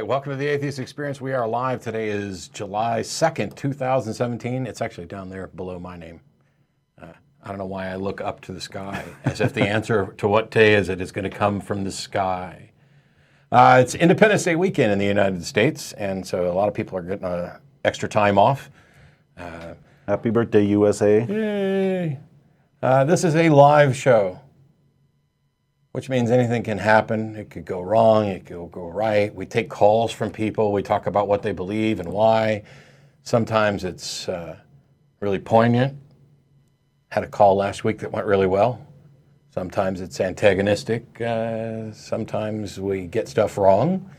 right, welcome to the Atheist Experience. We are live. Today is July 2nd, 2017. It's actually down there below my name. I don't know why I look up to the sky as if the answer to what day is going to come from the sky. It's Independence Day weekend in the United States, and so a lot of people are getting extra time off. Happy birthday, USA. Yay. This is a live show, which means anything can happen. It could go wrong, it could go right. We take calls from people. We talk about what they believe and why. Sometimes it's really poignant. Had a call last week that went really well. Sometimes it's antagonistic. Sometimes we get stuff wrong.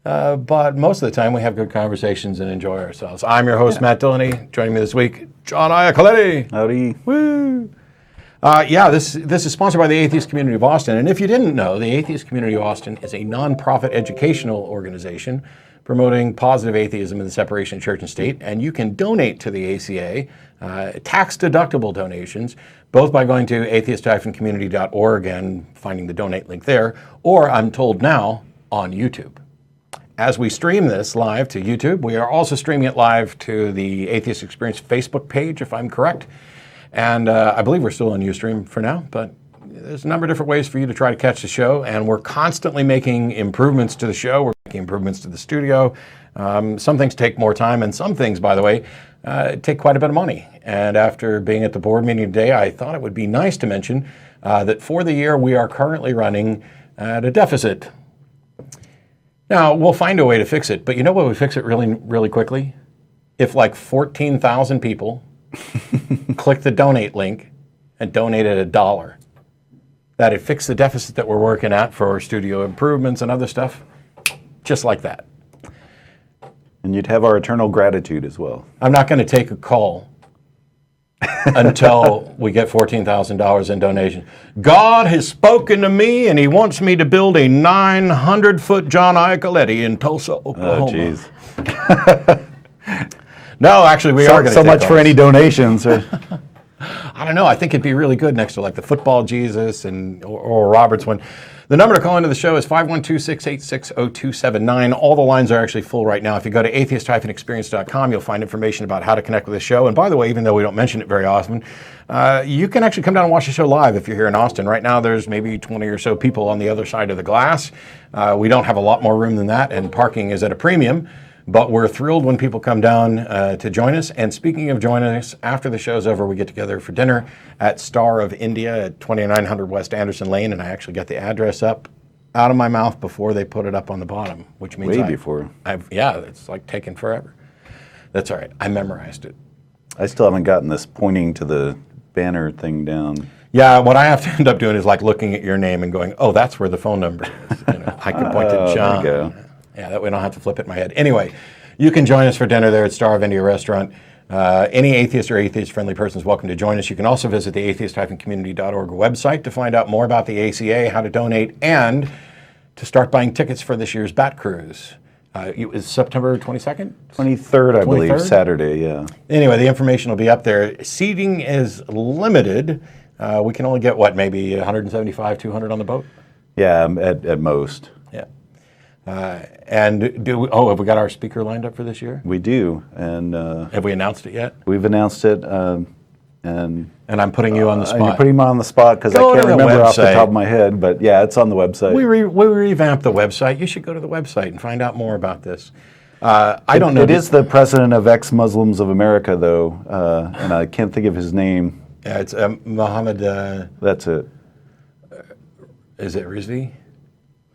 But most of the time we have good conversations and enjoy ourselves. I'm your host, Matt Dillahunty. Joining me this week, John Iacoletti. Howdy. Woo! This is sponsored by the Atheist Community of Austin. And if you didn't know, the Atheist Community of Austin is a nonprofit educational organization promoting positive atheism in the separation of church and state. And you can donate to the ACA, tax-deductible donations, both by going to atheist-community.org and finding the donate link there, or I'm told now, on YouTube. As we stream this live to YouTube, we are also streaming it live to the Atheist Experience Facebook page, if I'm correct. And I believe we're still on Ustream for now, but there's a number of different ways for you to try to catch the show. And we're constantly making improvements to the show. We're making improvements to the studio. Some things take more time, and some things, by the way, take quite a bit of money. And after being at the board meeting today, I thought it would be nice to mention that for the year, we are currently running at a deficit. Now, we'll find a way to fix it, but you know what would fix it really, really quickly? If like 14,000 people click the donate link and donated $1. That'd fix the deficit that we're working at for studio improvements and other stuff, just like that. And you'd have our eternal gratitude as well. I'm not going to take a call until we get $14,000 in donation. God has spoken to me, and he wants me to build a 900-foot John Iacoletti in Tulsa, Oklahoma. Oh, jeez. No, actually, we are going to so much calls for any donations. I don't know. I think it'd be really good next to like the football Jesus and or Roberts one. The number to call into the show is 512-686-0279. All the lines are actually full right now. If you go to atheist-experience.com, you'll find information about how to connect with the show. And by the way, even though we don't mention it very often, you can actually come down and watch the show live if you're here in Austin. Right now, there's maybe 20 or so people on the other side of the glass. We don't have a lot more room than that, and parking is at a premium. But we're thrilled when people come down to join us. And speaking of joining us, after the show's over, we get together for dinner at Star of India at 2900 West Anderson Lane. And I actually got the address up out of my mouth before they put it up on the bottom, which means before. It's like taking forever. That's all right. I memorized it. I still haven't gotten this pointing to the banner thing down. Yeah, what I have to end up doing is like looking at your name and going, oh, that's where the phone number is. You know, I can point to John. There you go. Yeah, that way I don't have to flip it in my head. Anyway, you can join us for dinner there at Star of India Restaurant. Any atheist or atheist-friendly person is welcome to join us. You can also visit the atheist-community.org website to find out more about the ACA, how to donate, and to start buying tickets for this year's Bat Cruise. Is September 22nd? 23rd, I believe, Saturday, yeah. Anyway, the information will be up there. Seating is limited. We can only get, maybe 175, 200 on the boat? Yeah, at most. Yeah. And have we got our speaker lined up for this year? We do, and have we announced it yet? We've announced it, and I'm putting you on the spot. And you're putting me on the spot because I can't remember off the top of my head, but yeah, it's on the website. We revamped the website. You should go to the website and find out more about this. I don't know. It is the president of ex-Muslims of America, though, and I can't think of his name. Yeah, it's Muhammad. That's it. Is it Rizvi?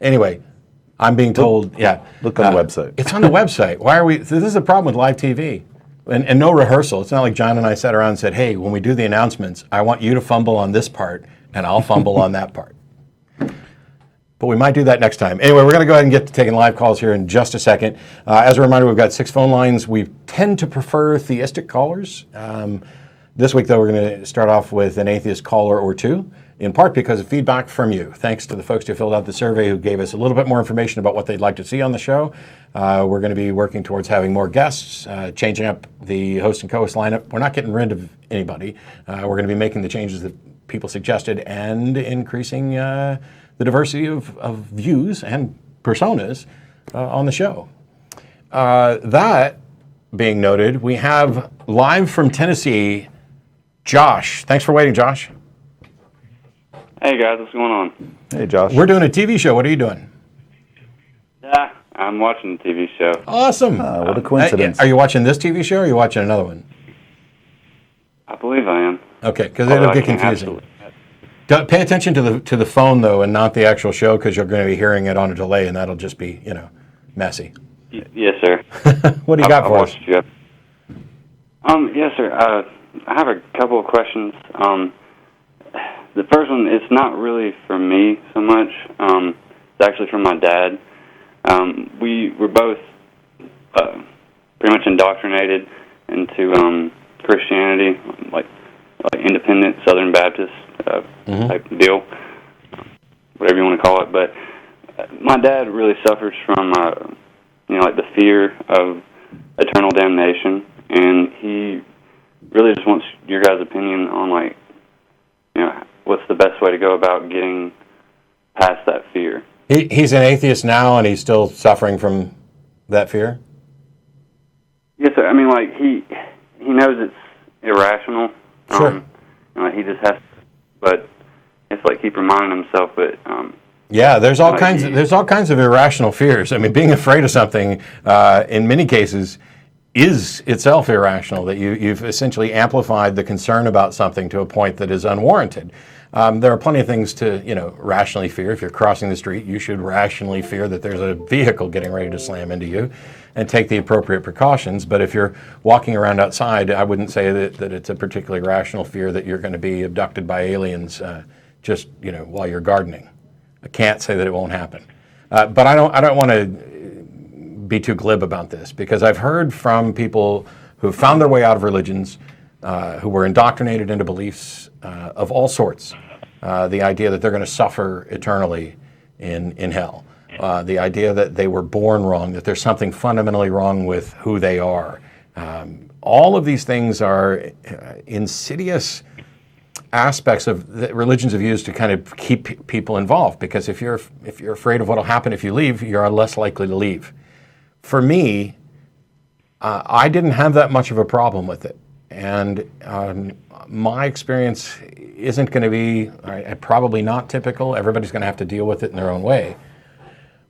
Anyway. I'm being told, Look on the website. It's on the website. Why are we? This is a problem with live TV, and no rehearsal. It's not like John and I sat around and said, "Hey, when we do the announcements, I want you to fumble on this part, and I'll fumble on that part." But we might do that next time. Anyway, we're going to go ahead and get to taking live calls here in just a second. As a reminder, we've got 6 phone lines. We tend to prefer theistic callers. This week, though, we're going to start off with an atheist caller or two, in part because of feedback from you. Thanks to the folks who filled out the survey who gave us a little bit more information about what they'd like to see on the show. We're going to be working towards having more guests, changing up the host and co-host lineup. We're not getting rid of anybody. We're going to be making the changes that people suggested and increasing the diversity of views and personas on the show. That being noted, we have live from Tennessee, Josh. Thanks for waiting, Josh. Hey guys, what's going on? Hey, Josh. We're doing a TV show. What are you doing? Yeah, I'm watching the TV show. Awesome. What a coincidence. Are you watching this TV show or are you watching another one? I believe I am. Okay, because it'll get confusing. Pay attention to the phone, though, and not the actual show, because you're going to be hearing it on a delay, and that'll just be, messy. Yes, sir. What do you got for us? Yes, sir. I have a couple of questions. The first one, it's not really for me so much. It's actually from my dad. We were both pretty much indoctrinated into Christianity, like independent Southern Baptist type deal, whatever you want to call it. But my dad really suffers from, like the fear of eternal damnation, and he really just wants your guys' opinion on, what's the best way to go about getting past that fear. He's an atheist now, and he's still suffering from that fear? Yes, sir. I mean, he knows it's irrational. Sure. He just has to, but it's like keep reminding himself, but... Yeah, there's all kinds of irrational fears. I mean, being afraid of something, in many cases, is itself irrational, that you've essentially amplified the concern about something to a point that is unwarranted. There are plenty of things to, rationally fear. If you're crossing the street, you should rationally fear that there's a vehicle getting ready to slam into you and take the appropriate precautions. But if you're walking around outside, I wouldn't say that it's a particularly rational fear that you're going to be abducted by aliens just, while you're gardening. I can't say that it won't happen. But I don't want to be too glib about this, because I've heard from people who found their way out of religions, who were indoctrinated into beliefs of all sorts. The idea that they're going to suffer eternally in hell. The idea that they were born wrong, that there's something fundamentally wrong with who they are. All of these things are insidious aspects of that religions have used to kind of keep people involved, because if you're afraid of what will happen if you leave, you're less likely to leave. For me, I didn't have that much of a problem with it, and my experience isn't going to be probably not typical. Everybody's going to have to deal with it in their own way.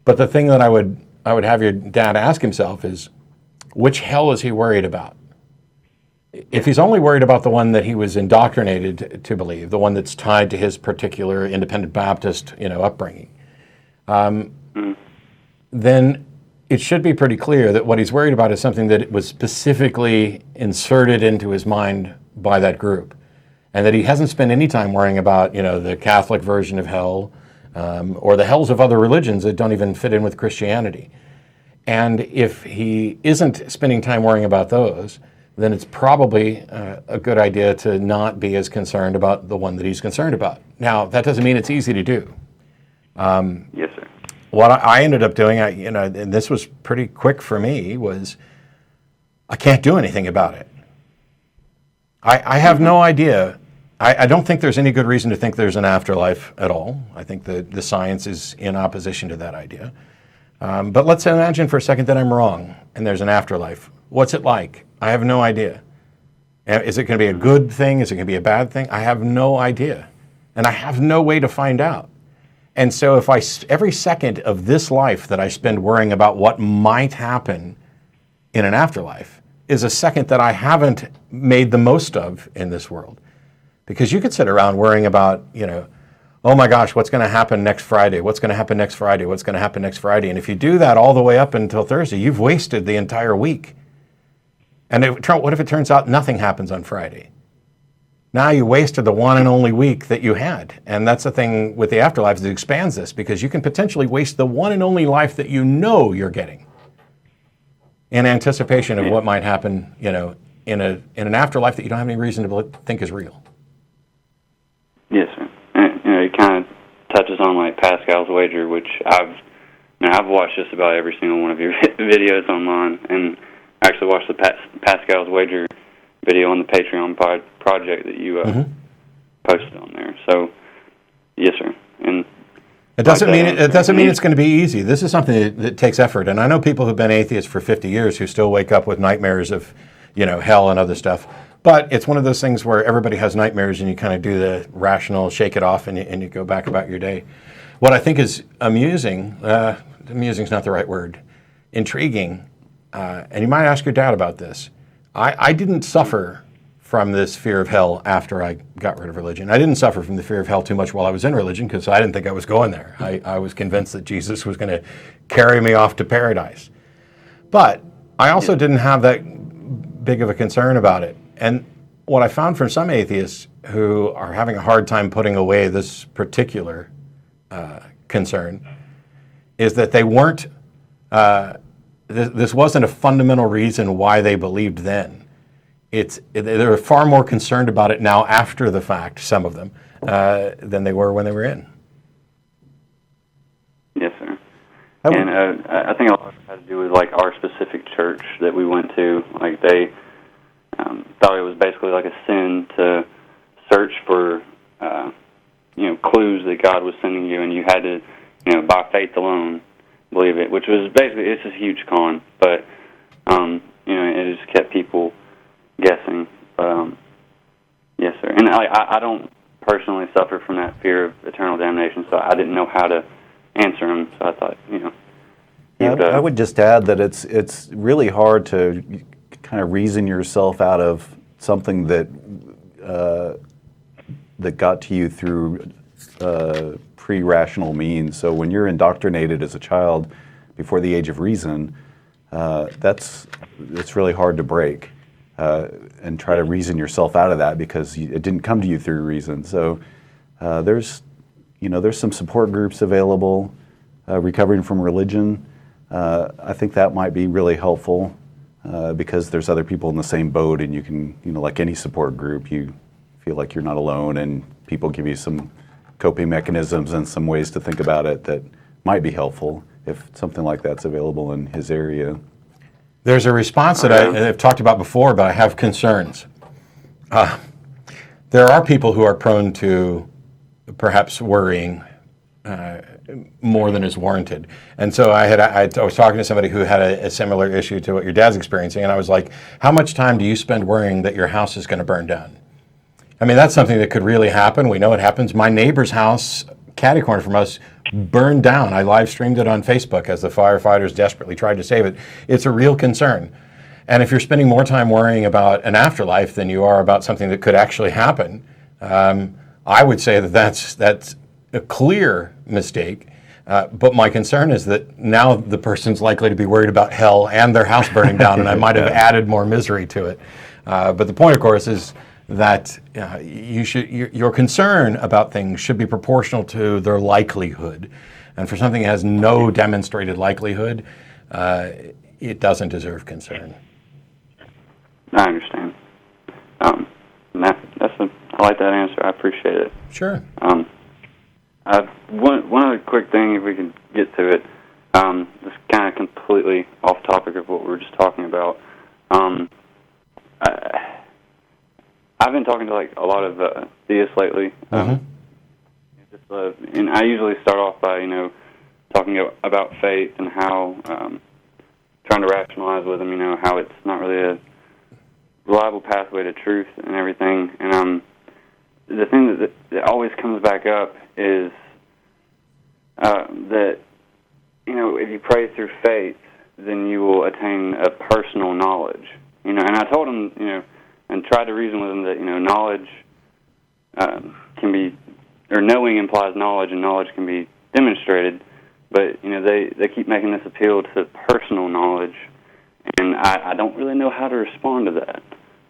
But the thing that I would have your dad ask himself is, which hell is he worried about? If he's only worried about the one that he was indoctrinated to believe, the one that's tied to his particular independent Baptist, upbringing, then it should be pretty clear that what he's worried about is something that was specifically inserted into his mind by that group, and that he hasn't spent any time worrying about, the Catholic version of hell, or the hells of other religions that don't even fit in with Christianity. And if he isn't spending time worrying about those, then it's probably a good idea to not be as concerned about the one that he's concerned about. Now, that doesn't mean it's easy to do. Yes, sir. What I ended up doing, and this was pretty quick for me, was I can't do anything about it. I have no idea. I don't think there's any good reason to think there's an afterlife at all. I think the science is in opposition to that idea. But let's imagine for a second that I'm wrong and there's an afterlife. What's it like? I have no idea. Is it going to be a good thing? Is it going to be a bad thing? I have no idea. And I have no way to find out. And so if every second of this life that I spend worrying about what might happen in an afterlife is a second that I haven't made the most of in this world. Because you could sit around worrying about, oh my gosh, what's going to happen next Friday? What's going to happen next Friday? What's going to happen next Friday? And if you do that all the way up until Thursday, you've wasted the entire week. And what if it turns out nothing happens on Friday? Now you wasted the one and only week that you had. And that's the thing with the afterlife, is it expands this, because you can potentially waste the one and only life that you're getting in anticipation of what might happen, in an afterlife that you don't have any reason to think is real. Yes, sir. And, it kind of touches on Pascal's wager, which I've watched just about every single one of your videos online, and actually watched the Pascal's wager video on the Patreon project that you posted on there. So, yes, sir. And It doesn't mean it's going to be easy. This is something that takes effort. And I know people who've been atheists for 50 years who still wake up with nightmares of, hell and other stuff. But it's one of those things where everybody has nightmares and you kind of do the rational, shake it off, and you go back about your day. What I think is amusing is not the right word, intriguing, and you might ask your dad about this. I didn't suffer from this fear of hell after I got rid of religion. I didn't suffer from the fear of hell too much while I was in religion because I didn't think I was going there. I was convinced that Jesus was going to carry me off to paradise. But I also didn't have that big of a concern about it. And what I found from some atheists who are having a hard time putting away this particular concern is that they weren't, this wasn't a fundamental reason why they believed then. They're far more concerned about it now after the fact, some of them, than they were when they were in. Yes, sir. And I think a lot of it had to do with like our specific church that we went to. Like they thought it was basically like a sin to search for clues that God was sending you, and you had to by faith alone believe it, which was basically it's a huge con. But it just kept people guessing. Yes, sir. And I don't personally suffer from that fear of eternal damnation, so I didn't know how to answer him. So I thought, I would just add that it's really hard to kind of reason yourself out of something that got to you through pre-rational means. So when you're indoctrinated as a child before the age of reason, it's really hard to break. And try to reason yourself out of that because it didn't come to you through reason. So there's some support groups available, recovering from religion. I think that might be really helpful because there's other people in the same boat, and you can, like any support group, you feel like you're not alone, and people give you some coping mechanisms and some ways to think about it that might be helpful if something like that's available in his area. There's a response that I've talked about before, but I have concerns. There are people who are prone to perhaps worrying more than is warranted. And so I was talking to somebody who had a similar issue to what your dad's experiencing, and I was like, how much time do you spend worrying that your house is going to burn down? I mean, that's something that could really happen. We know it happens. My neighbor's house, catty corner from us, burned down. I live streamed it on Facebook as the firefighters desperately tried to save it. It's a real concern. And if you're spending more time worrying about an afterlife than you are about something that could actually happen, I would say that that's a clear mistake. But my concern is that now the person's likely to be worried about hell and their house burning down, and I might have added more misery to it. But the point, of course, is that your concern about things should be proportional to their likelihood. And for something that has no demonstrated likelihood, it doesn't deserve concern. I understand. I like that answer. I appreciate it. Sure. One other quick thing, if we can get to it. This is kind of completely off topic of what we were just talking about. I've been talking to a lot of theists lately. And I usually start off by talking about faith and how trying to rationalize with them, how it's not really a reliable pathway to truth and everything. And the thing that always comes back up is that if you pray through faith, then you will attain a personal knowledge. And I told them, and tried to reason with them that knowledge can be, or knowing implies knowledge, and knowledge can be demonstrated. But they keep making this appeal to personal knowledge, and I don't really know how to respond to that.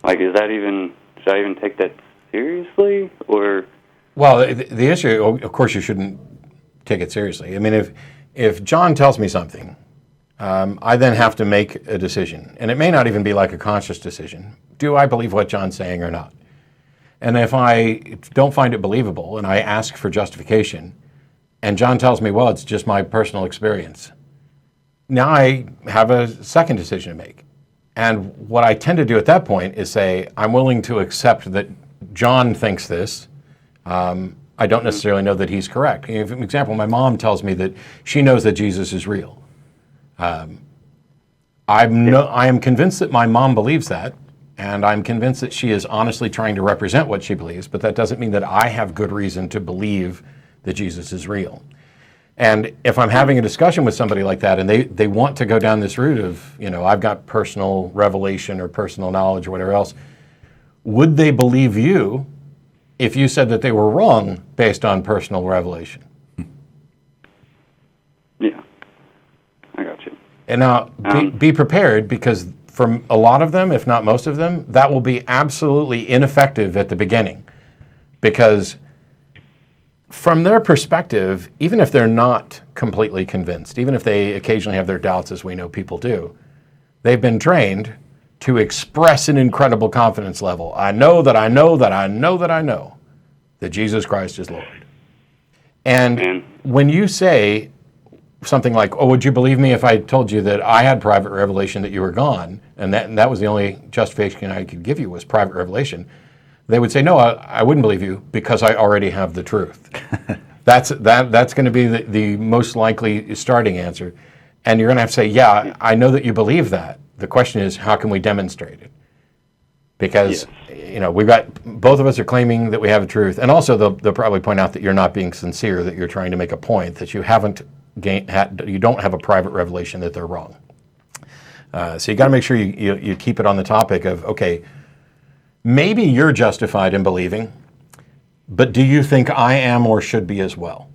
Like, should I even take that seriously, or? Well, the issue, of course, you shouldn't take it seriously. I mean, if John tells me something, I then have to make a decision, and it may not even be like a conscious decision. Do I believe what John's saying or not? And if I don't find it believable and I ask for justification, and John tells me, well, it's just my personal experience, now I have a second decision to make. And what I tend to do at that point is say, I'm willing to accept that John thinks this, I don't necessarily know that he's correct. For example, my mom tells me that she knows that Jesus is real. I am convinced that my mom believes that, and I'm convinced that she is honestly trying to represent what she believes, but that doesn't mean that I have good reason to believe that Jesus is real. And if I'm having a discussion with somebody like that and they want to go down this route of, I've got personal revelation or personal knowledge or whatever else, would they believe you if you said that they were wrong based on personal revelation? Yeah, I got you. And now, be prepared, because from a lot of them, if not most of them, that will be absolutely ineffective at the beginning. Because from their perspective, even if they're not completely convinced, even if they occasionally have their doubts, as we know people do, they've been trained to express an incredible confidence level. I know that I know that I know that I know that Jesus Christ is Lord. And when you say something like, oh, would you believe me if I told you that I had private revelation that you were gone, and that was the only justification I could give you was private revelation, they would say, no, I wouldn't believe you because I already have the truth. That's going to be the most likely starting answer. And you're going to have to say, yeah, I know that you believe that. The question is, how can we demonstrate it? Because, we've got, both of us are claiming that we have the truth. And also they'll probably point out that you're not being sincere, that you're trying to make a point, that you you don't have a private revelation that they're wrong. So you got to make sure you keep it on the topic of, okay, maybe you're justified in believing, but do you think I am or should be as well?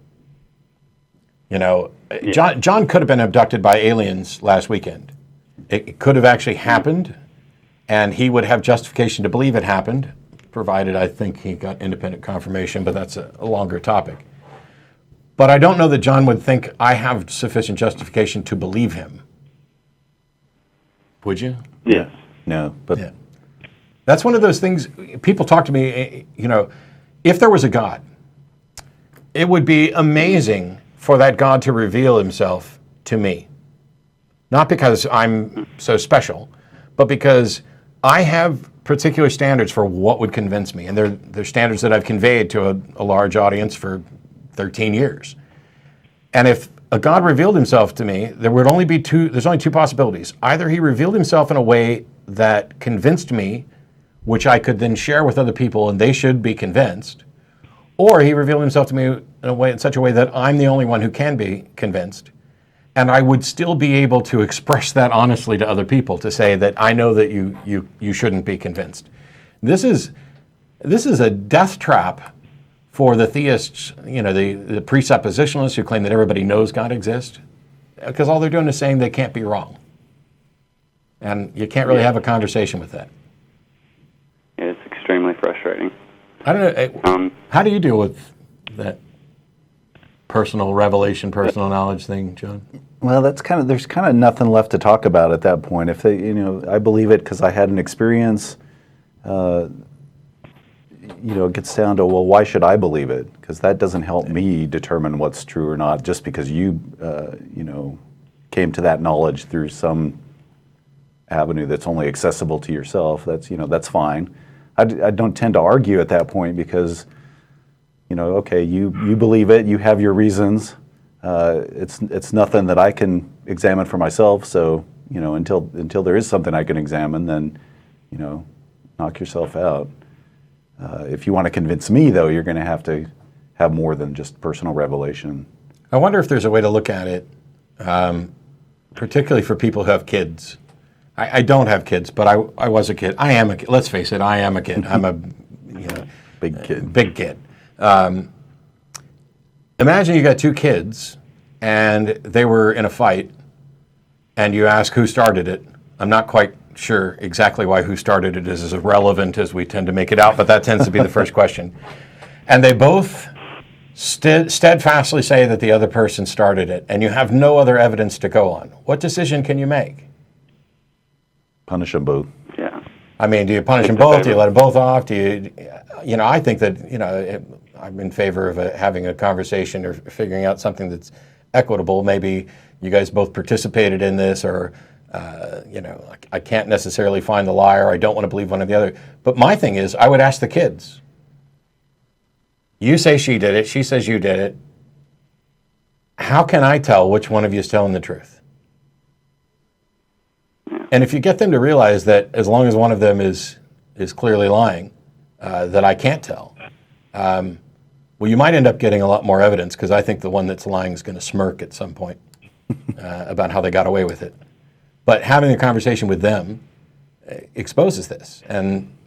John could have been abducted by aliens last weekend. It could have actually happened, and he would have justification to believe it happened, provided I think he got independent confirmation, but that's a longer topic. But I don't know that John would think I have sufficient justification to believe him. Would you? Yes. No, but yeah. That's one of those things, people talk to me, if there was a God, it would be amazing for that God to reveal himself to me. Not because I'm so special, but because I have particular standards for what would convince me. And they're standards that I've conveyed to a large audience for 13 years. And if a God revealed himself to me, there's only two possibilities. Either he revealed himself in a way that convinced me, which I could then share with other people and they should be convinced, or he revealed himself to me in such a way that I'm the only one who can be convinced, and I would still be able to express that honestly to other people, to say that I know that you shouldn't be convinced. This is a death trap for the theists, the presuppositionalists who claim that everybody knows God exists, because all they're doing is saying they can't be wrong. And you can't really have a conversation with that. Yeah, it's extremely frustrating. I don't know. How do you deal with that personal revelation, personal knowledge thing, John? Well, there's kind of nothing left to talk about at that point. If they, I believe it because I had an experience. It gets down to, well, why should I believe it? Because that doesn't help me determine what's true or not. Just because you, came to that knowledge through some avenue that's only accessible to yourself. That's fine. I don't tend to argue at that point because, okay, you believe it, you have your reasons. It's nothing that I can examine for myself. So, until there is something I can examine, then, knock yourself out. If you want to convince me, though, you're going to have more than just personal revelation. I wonder if there's a way to look at it, particularly for people who have kids. I don't have kids, but I was a kid. I am a kid. Let's face it, I am a kid. I'm a Big kid. Big kid. Imagine you got two kids, and they were in a fight, and you ask who started it. I'm not quite sure exactly why who started it is as irrelevant as we tend to make it out, but that tends to be the first question. And they both steadfastly say that the other person started it, and you have no other evidence to go on. What decision can you make? Punish them both. Yeah. I mean, do you punish them both? Do you let them both off? Do you, I think that, I'm in favor of having a conversation or figuring out something that's equitable. Maybe you guys both participated in this, or, I can't necessarily find the liar. I don't want to believe one or the other. But my thing is, I would ask the kids. You say she did it. She says you did it. How can I tell which one of you is telling the truth? And if you get them to realize that as long as one of them is clearly lying, that I can't tell, well, you might end up getting a lot more evidence, because I think the one that's lying is going to smirk at some point about how they got away with it. But having a conversation with them exposes this. And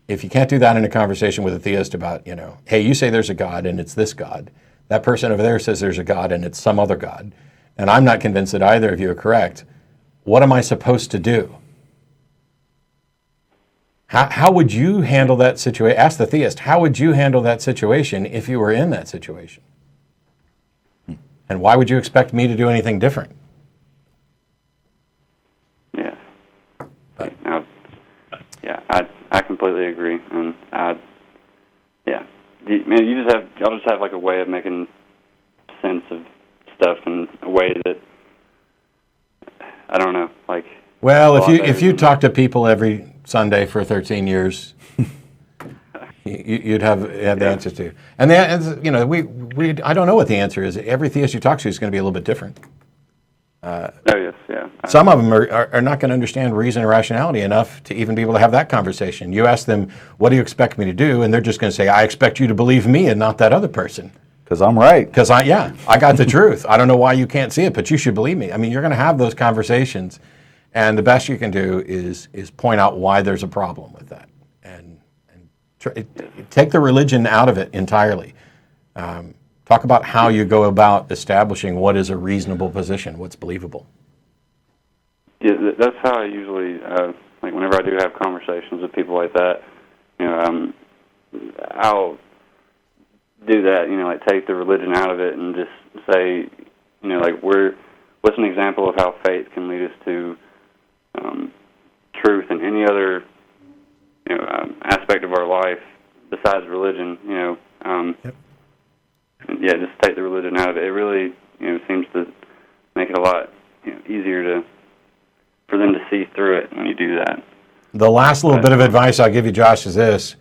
if you can't do that in a conversation with a theist about, hey, you say there's a God and it's this God. That person over there says there's a God and it's some other God. And I'm not convinced that either of you are correct. What am I supposed to do? How would you handle that situation? Ask the theist, how would you handle that situation if you were in that situation? And why would you expect me to do anything different? Yeah. I completely agree. And y'all just have like a way of making sense of stuff in a way that, I don't know, like. Well, if you talk to people every Sunday for 13 years, you'd have the answers to. And I don't know what the answer is. Every theist you talk to is going to be a little bit different. Yes, yeah. Some of them are not going to understand reason and rationality enough to even be able to have that conversation. You ask them, what do you expect me to do? And they're just going to say, I expect you to believe me and not that other person. Because I'm right. Because I got the truth. I don't know why you can't see it, but you should believe me. I mean, you're going to have those conversations, and the best you can do is point out why there's a problem with that, and take the religion out of it entirely. Talk about how you go about establishing what is a reasonable position, what's believable. Yeah, that's how I usually, like whenever I do have conversations with people like that, I'll do that, like take the religion out of it and just say, like what's an example of how faith can lead us to truth in any other, aspect of our life besides religion, Yep. Yeah, just take the religion out of it. It really, seems to make it a lot easier for them to see through it when you do that. The last little bit of advice I'll give you, Josh, is this.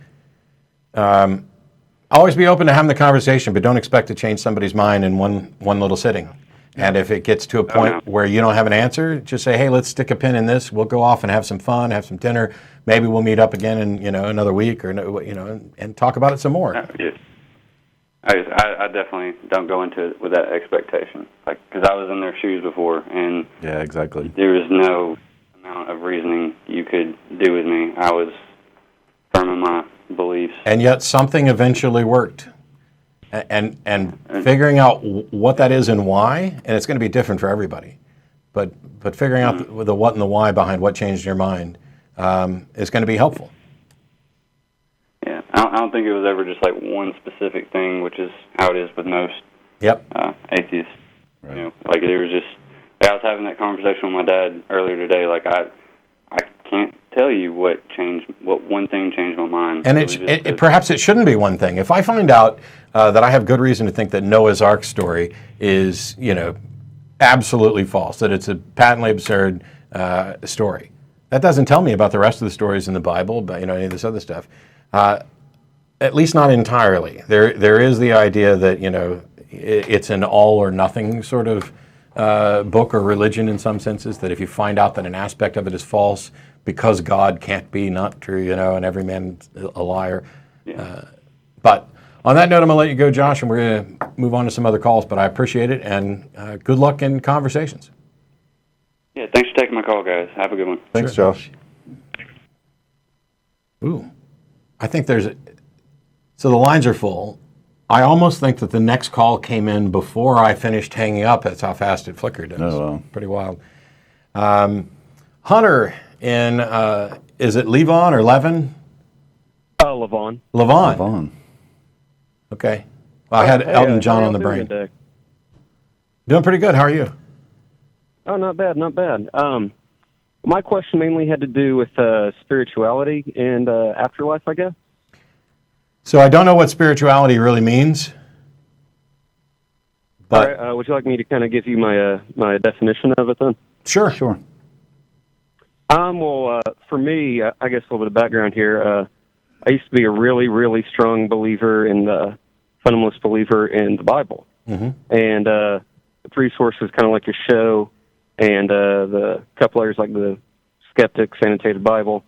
Always be open to having the conversation, but don't expect to change somebody's mind in one little sitting. And if it gets to a point where you don't have an answer, just say, hey, let's stick a pin in this. We'll go off and have some fun, have some dinner. Maybe we'll meet up again in another week or and talk about it some more. Yes. I definitely don't go into it with that expectation, because I was in their shoes before, and yeah, exactly. There was no amount of reasoning you could do with me. I was firm in my beliefs, and yet something eventually worked. And figuring out what that is and why, and it's going to be different for everybody, but figuring out the what and the why behind what changed your mind is going to be helpful. Yeah, I don't think it was ever just like one specific thing, which is how it is with most atheists. Right. Like it was just. I was having that conversation with my dad earlier today. Like I can't tell you what one thing changed my mind. And perhaps it shouldn't be one thing. If I find out that I have good reason to think that Noah's Ark story is, absolutely false, that it's a patently absurd story, that doesn't tell me about the rest of the stories in the Bible, but any of this other stuff. At least not entirely. There is the idea that it's an all or nothing sort of book or religion in some senses, that if you find out that an aspect of it is false because God can't be not true, and every man's a liar. Yeah. But on that note, I'm going to let you go, Josh, and we're going to move on to some other calls, but I appreciate it, and good luck in conversations. Yeah, thanks for taking my call, guys. Have a good one. Thanks, Josh. Ooh, I think so the lines are full. I almost think that the next call came in before I finished hanging up. That's how fast it flickered. It was pretty wild. Hunter in, is it Lavon or Lavon? Lavon. Lavon. Okay. Well, I had Elton John on the brain. Doing pretty good. How are you? Oh, not bad, not bad. My question mainly had to do with spirituality and afterlife, I guess. So I don't know what spirituality really means. But all right, would you like me to kind of give you my definition of it then? Sure. Well, for me, I guess a little bit of background here. I used to be a really, really strong believer in the fundamentalist believer in the Bible. Mm-hmm. And the three sources, kind of like your show, and the couple others like the Skeptic's Annotated Bible,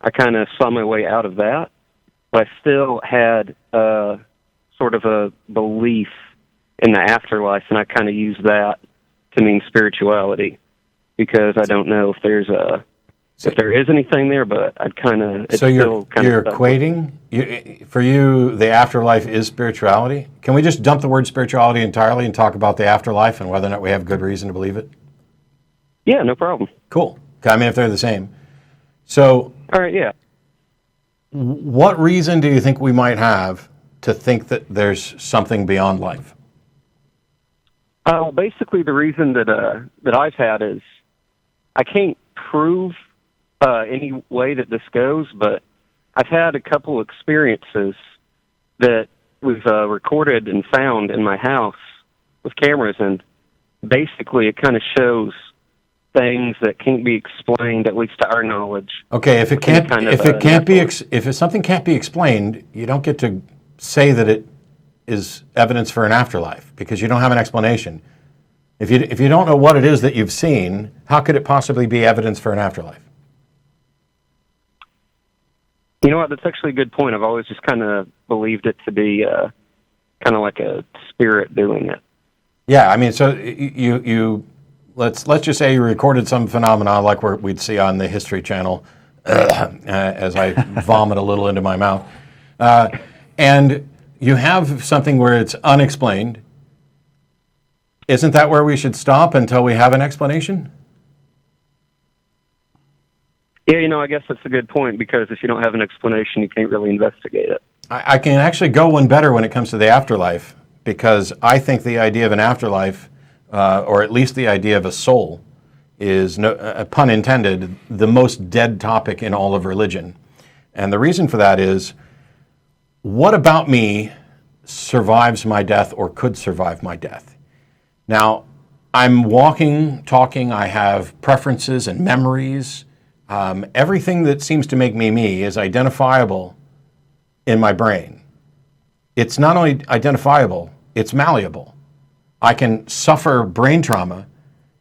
I kind of saw my way out of that, but I still had sort of a belief in the afterlife, and I kind of used that to mean spirituality, because I don't know if there is anything there, but I'd kind of... So you're equating? For you, the afterlife is spirituality? Can we just dump the word spirituality entirely and talk about the afterlife and whether or not we have good reason to believe it? Yeah, no problem. Cool. I mean, if they're the same. So... All right, yeah. What reason do you think we might have to think that there's something beyond life? Basically, the reason that I've had is I can't prove any way that this goes, but I've had a couple experiences that we've recorded and found in my house with cameras, and basically it kind of shows things that can't be explained, at least to our knowledge. Okay, if something can't be explained, you don't get to say that it is evidence for an afterlife, because you don't have an explanation. If you don't know what it is that you've seen, how could it possibly be evidence for an afterlife? You know what? That's actually a good point. I've always just kind of believed it to be kind of like a spirit doing it. Yeah, I mean, so you let's just say you recorded some phenomena like we'd see on the History Channel, as I vomit a little into my mouth, and you have something where it's unexplained. Isn't that where we should stop until we have an explanation? Yeah, I guess that's a good point, because if you don't have an explanation, you can't really investigate it. I can actually go one better when it comes to the afterlife, because I think the idea of an afterlife, or at least the idea of a soul, is, pun intended, the most dead topic in all of religion. And the reason for that is, what about me survives my death or could survive my death? Now, I'm walking, talking, I have preferences and memories. Everything that seems to make me me is identifiable in my brain. It's not only identifiable, it's malleable. I can suffer brain trauma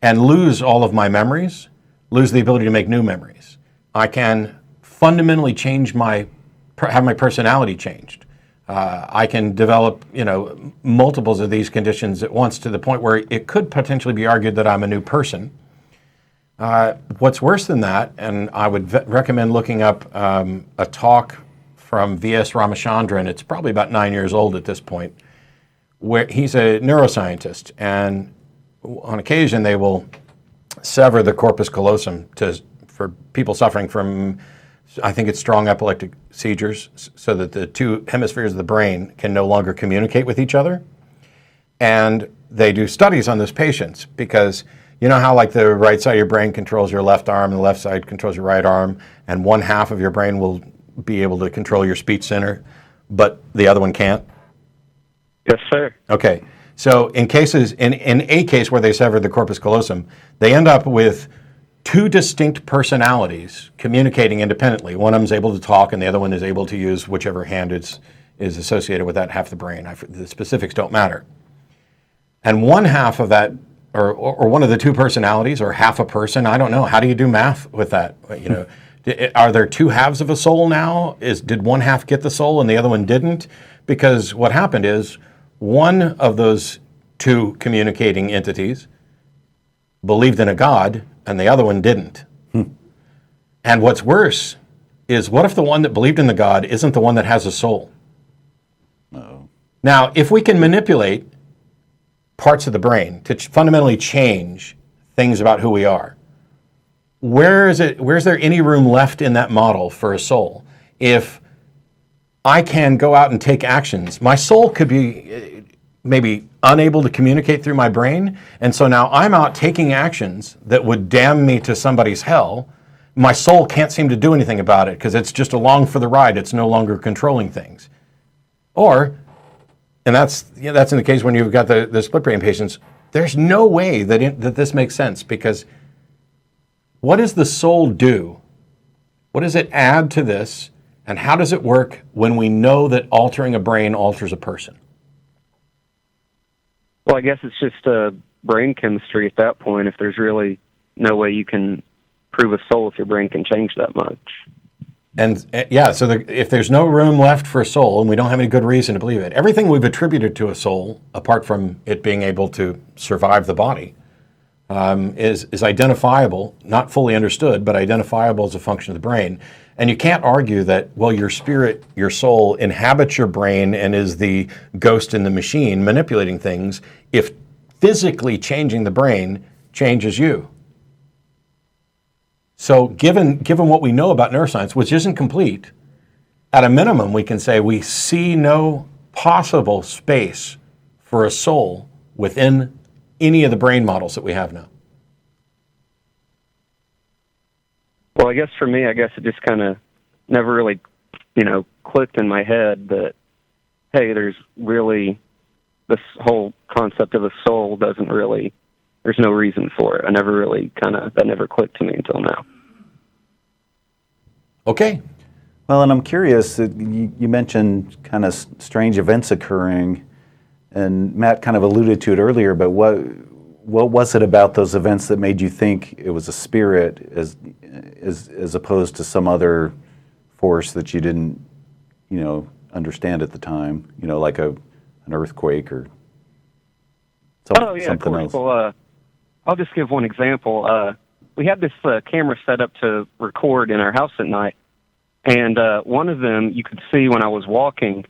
and lose all of my memories, lose the ability to make new memories. I can fundamentally have my personality changed. I can develop, multiples of these conditions at once, to the point where it could potentially be argued that I'm a new person. What's worse than that, and I would recommend looking up a talk from V.S. Ramachandran. It's probably about 9 years old at this point, where he's a neuroscientist, and on occasion they will sever the corpus callosum for people suffering from, I think it's strong epileptic seizures, so that the two hemispheres of the brain can no longer communicate with each other. And they do studies on those patients, because you know how like the right side of your brain controls your left arm and the left side controls your right arm, and one half of your brain will be able to control your speech center, but the other one can't? Yes, sir. Okay. So in a case where they severed the corpus callosum, they end up with two distinct personalities communicating independently. One of them is able to talk, and the other one is able to use whichever hand is associated with that half of the brain. The specifics don't matter. And one half of that, or one of the two personalities, or half a person, I don't know. How do you do math with that? Are there two halves of a soul now? Did one half get the soul and the other one didn't? Because what happened is one of those two communicating entities believed in a God, and the other one didn't. And what's worse is, what if the one that believed in the God isn't the one that has a soul? Uh-oh. Now, if we can manipulate parts of the brain to fundamentally change things about who we are, where's there any room left in that model for a soul? If I can go out and take actions, my soul could be maybe unable to communicate through my brain, and so now I'm out taking actions that would damn me to somebody's hell. My soul can't seem to do anything about it, because it's just along for the ride. It's no longer controlling things. And that's in the case when you've got the split brain patients. There's no way that this makes sense, because what does the soul do? What does it add to this? And how does it work when we know that altering a brain alters a person? Well, I guess it's just brain chemistry at that point, if there's really no way you can prove a soul if your brain can change that much. And yeah, so if there's no room left for a soul, and we don't have any good reason to believe it, everything we've attributed to a soul, apart from it being able to survive the body, is identifiable, not fully understood, but identifiable as a function of the brain. And you can't argue that, well, your spirit, your soul inhabits your brain and is the ghost in the machine manipulating things if physically changing the brain changes you. So given what we know about neuroscience, which isn't complete, at a minimum we can say we see no possible space for a soul within any of the brain models that we have now. Well, I guess for me, it just kind of never really, clicked in my head that, hey, there's really, this whole concept of a soul doesn't really, there's no reason for it. That never clicked to me until now. Okay. Well, and I'm curious, you mentioned kind of strange events occurring, and Matt kind of alluded to it earlier, but what was it about those events that made you think it was a spirit as opposed to some other force that you didn't, understand at the time, like an earthquake or something else? Well, I'll just give one example. We had this camera set up to record in our house at night, and one of them you could see when I was walking,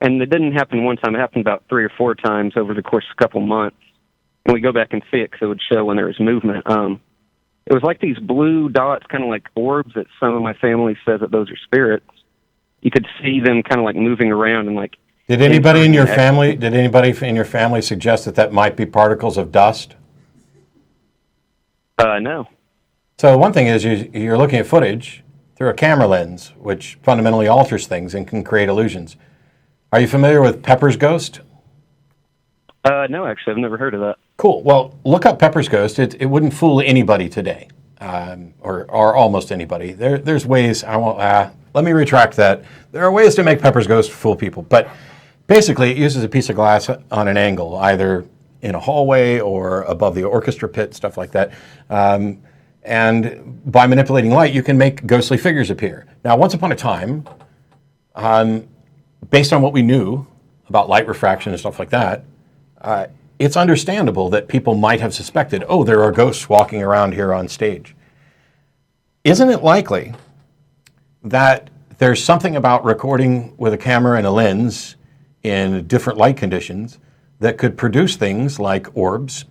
and it didn't happen one time. It happened about 3 or 4 times over the course of a couple months. And we go back and see it because it would show when there was movement. It was like these blue dots, kind of like orbs that some of my family says that those are spirits. You could see them kind of like moving around and like. Did anybody in your family suggest that might be particles of dust? No. So one thing is you're looking at footage through a camera lens, which fundamentally alters things and can create illusions. Are you familiar with Pepper's ghost? No, actually, I've never heard of that. Cool. Well, look up Pepper's ghost. It wouldn't fool anybody today, or almost anybody. There's ways. Let me retract that. There are ways to make Pepper's ghost fool people, but basically, it uses a piece of glass on an angle, either in a hallway or above the orchestra pit, stuff like that. And by manipulating light, you can make ghostly figures appear. Now, once upon a time, based on what we knew about light refraction and stuff like that, it's understandable that people might have suspected, oh, there are ghosts walking around here on stage. Isn't it likely that there's something about recording with a camera and a lens in different light conditions that could produce things like orbs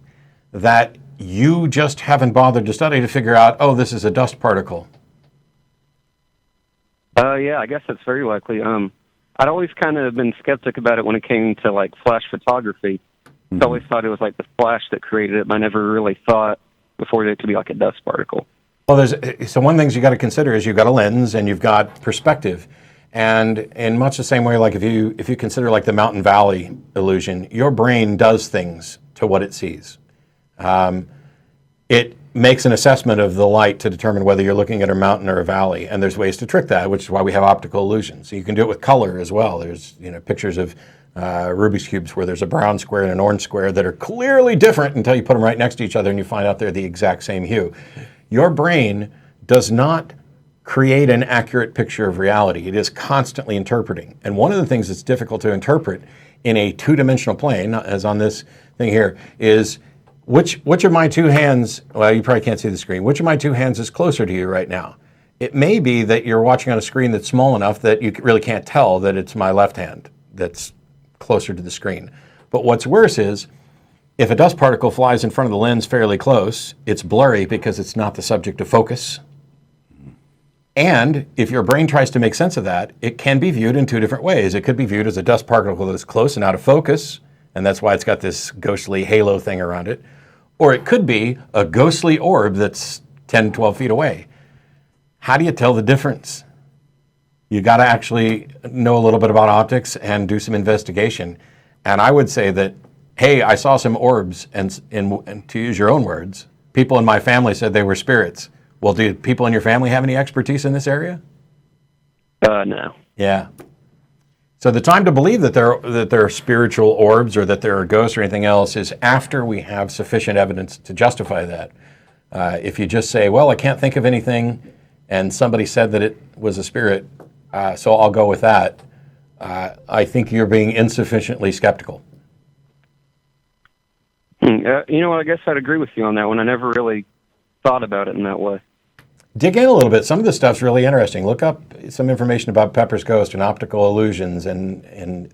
that you just haven't bothered to study to figure out, oh, this is a dust particle? Yeah, I guess that's very likely. I'd always kind of been skeptic about it when it came to like flash photography. I always thought it was like the flash that created it, but I never really thought before that it could be like a dust particle. Well, so one of the things you got to consider is you've got a lens and you've got perspective. And in much the same way, like if you consider like the mountain valley illusion, your brain does things to what it sees. It makes an assessment of the light to determine whether you're looking at a mountain or a valley, and there's ways to trick that, which is why we have optical illusions. So you can do it with color as well. There's pictures of Rubik's cubes where there's a brown square and an orange square that are clearly different until you put them right next to each other and you find out they're the exact same hue. Your brain does not create an accurate picture of reality. It is constantly interpreting. And one of the things that's difficult to interpret in a two-dimensional plane, as on this thing here, is which of my two hands, well, you probably can't see the screen, which of my two hands is closer to you right now? It may be that you're watching on a screen that's small enough that you really can't tell that it's my left hand that's closer to the screen. But what's worse is, if a dust particle flies in front of the lens fairly close, it's blurry because it's not the subject of focus. And if your brain tries to make sense of that, it can be viewed in two different ways. It could be viewed as a dust particle that's close and out of focus, and that's why it's got this ghostly halo thing around it. Or it could be a ghostly orb that's 10, 12 feet away. How do you tell the difference? You got to actually know a little bit about optics and do some investigation. And I would say that, hey, I saw some orbs, and to use your own words, people in my family said they were spirits. Well, do people in your family have any expertise in this area? No. Yeah. So the time to believe that there are spiritual orbs or that there are ghosts or anything else is after we have sufficient evidence to justify that. If you just say, well, I can't think of anything, and somebody said that it was a spirit, so I'll go with that, I think you're being insufficiently skeptical. You know what? I guess I'd agree with you on that one. I never really thought about it in that way. Dig in a little bit. Some of this stuff's really interesting. Look up some information about Pepper's Ghost and optical illusions. And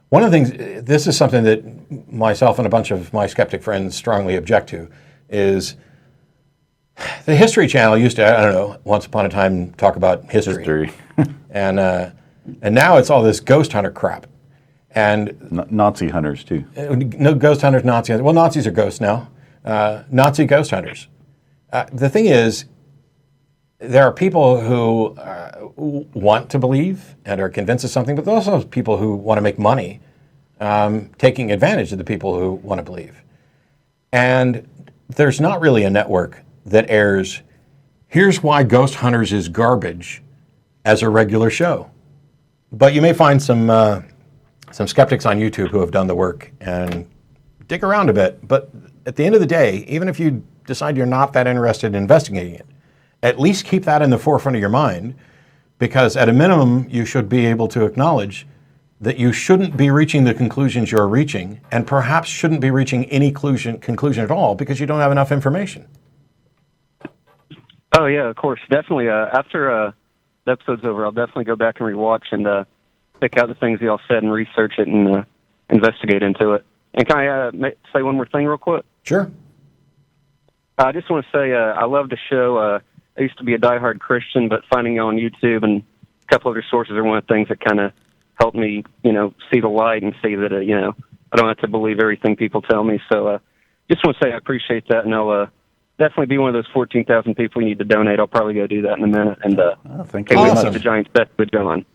one of the things, this is something that myself and a bunch of my skeptic friends strongly object to, is the History Channel used to, I don't know, once upon a time talk about history. and now it's all this ghost hunter crap. And Nazi hunters, too. No, ghost hunters, Nazi hunters. Well, Nazis are ghosts now. Nazi ghost hunters. The thing is, there are people who want to believe and are convinced of something, but there's also people who want to make money taking advantage of the people who want to believe. And there's not really a network that airs, here's why Ghost Hunters is garbage as a regular show. But you may find some skeptics on YouTube who have done the work and dig around a bit. But at the end of the day, even if you decide you're not that interested in investigating it, at least keep that in the forefront of your mind, because at a minimum, you should be able to acknowledge that you shouldn't be reaching the conclusions you're reaching, and perhaps shouldn't be reaching any conclusion at all because you don't have enough information. Oh, yeah, of course. Definitely. After the episode's over, I'll definitely go back and rewatch and pick out the things y'all said and research it and investigate into it. And can I say one more thing real quick? Sure. I just want to say I love the show. I used to be a diehard Christian, but finding you on YouTube and a couple other sources are one of the things that kind of helped me, see the light and see that, I don't have to believe everything people tell me. So just want to say I appreciate that, and I'll definitely be one of those 14,000 people you need to donate. I'll probably go do that in a minute. And thank you. Awesome. The Giants' best with John.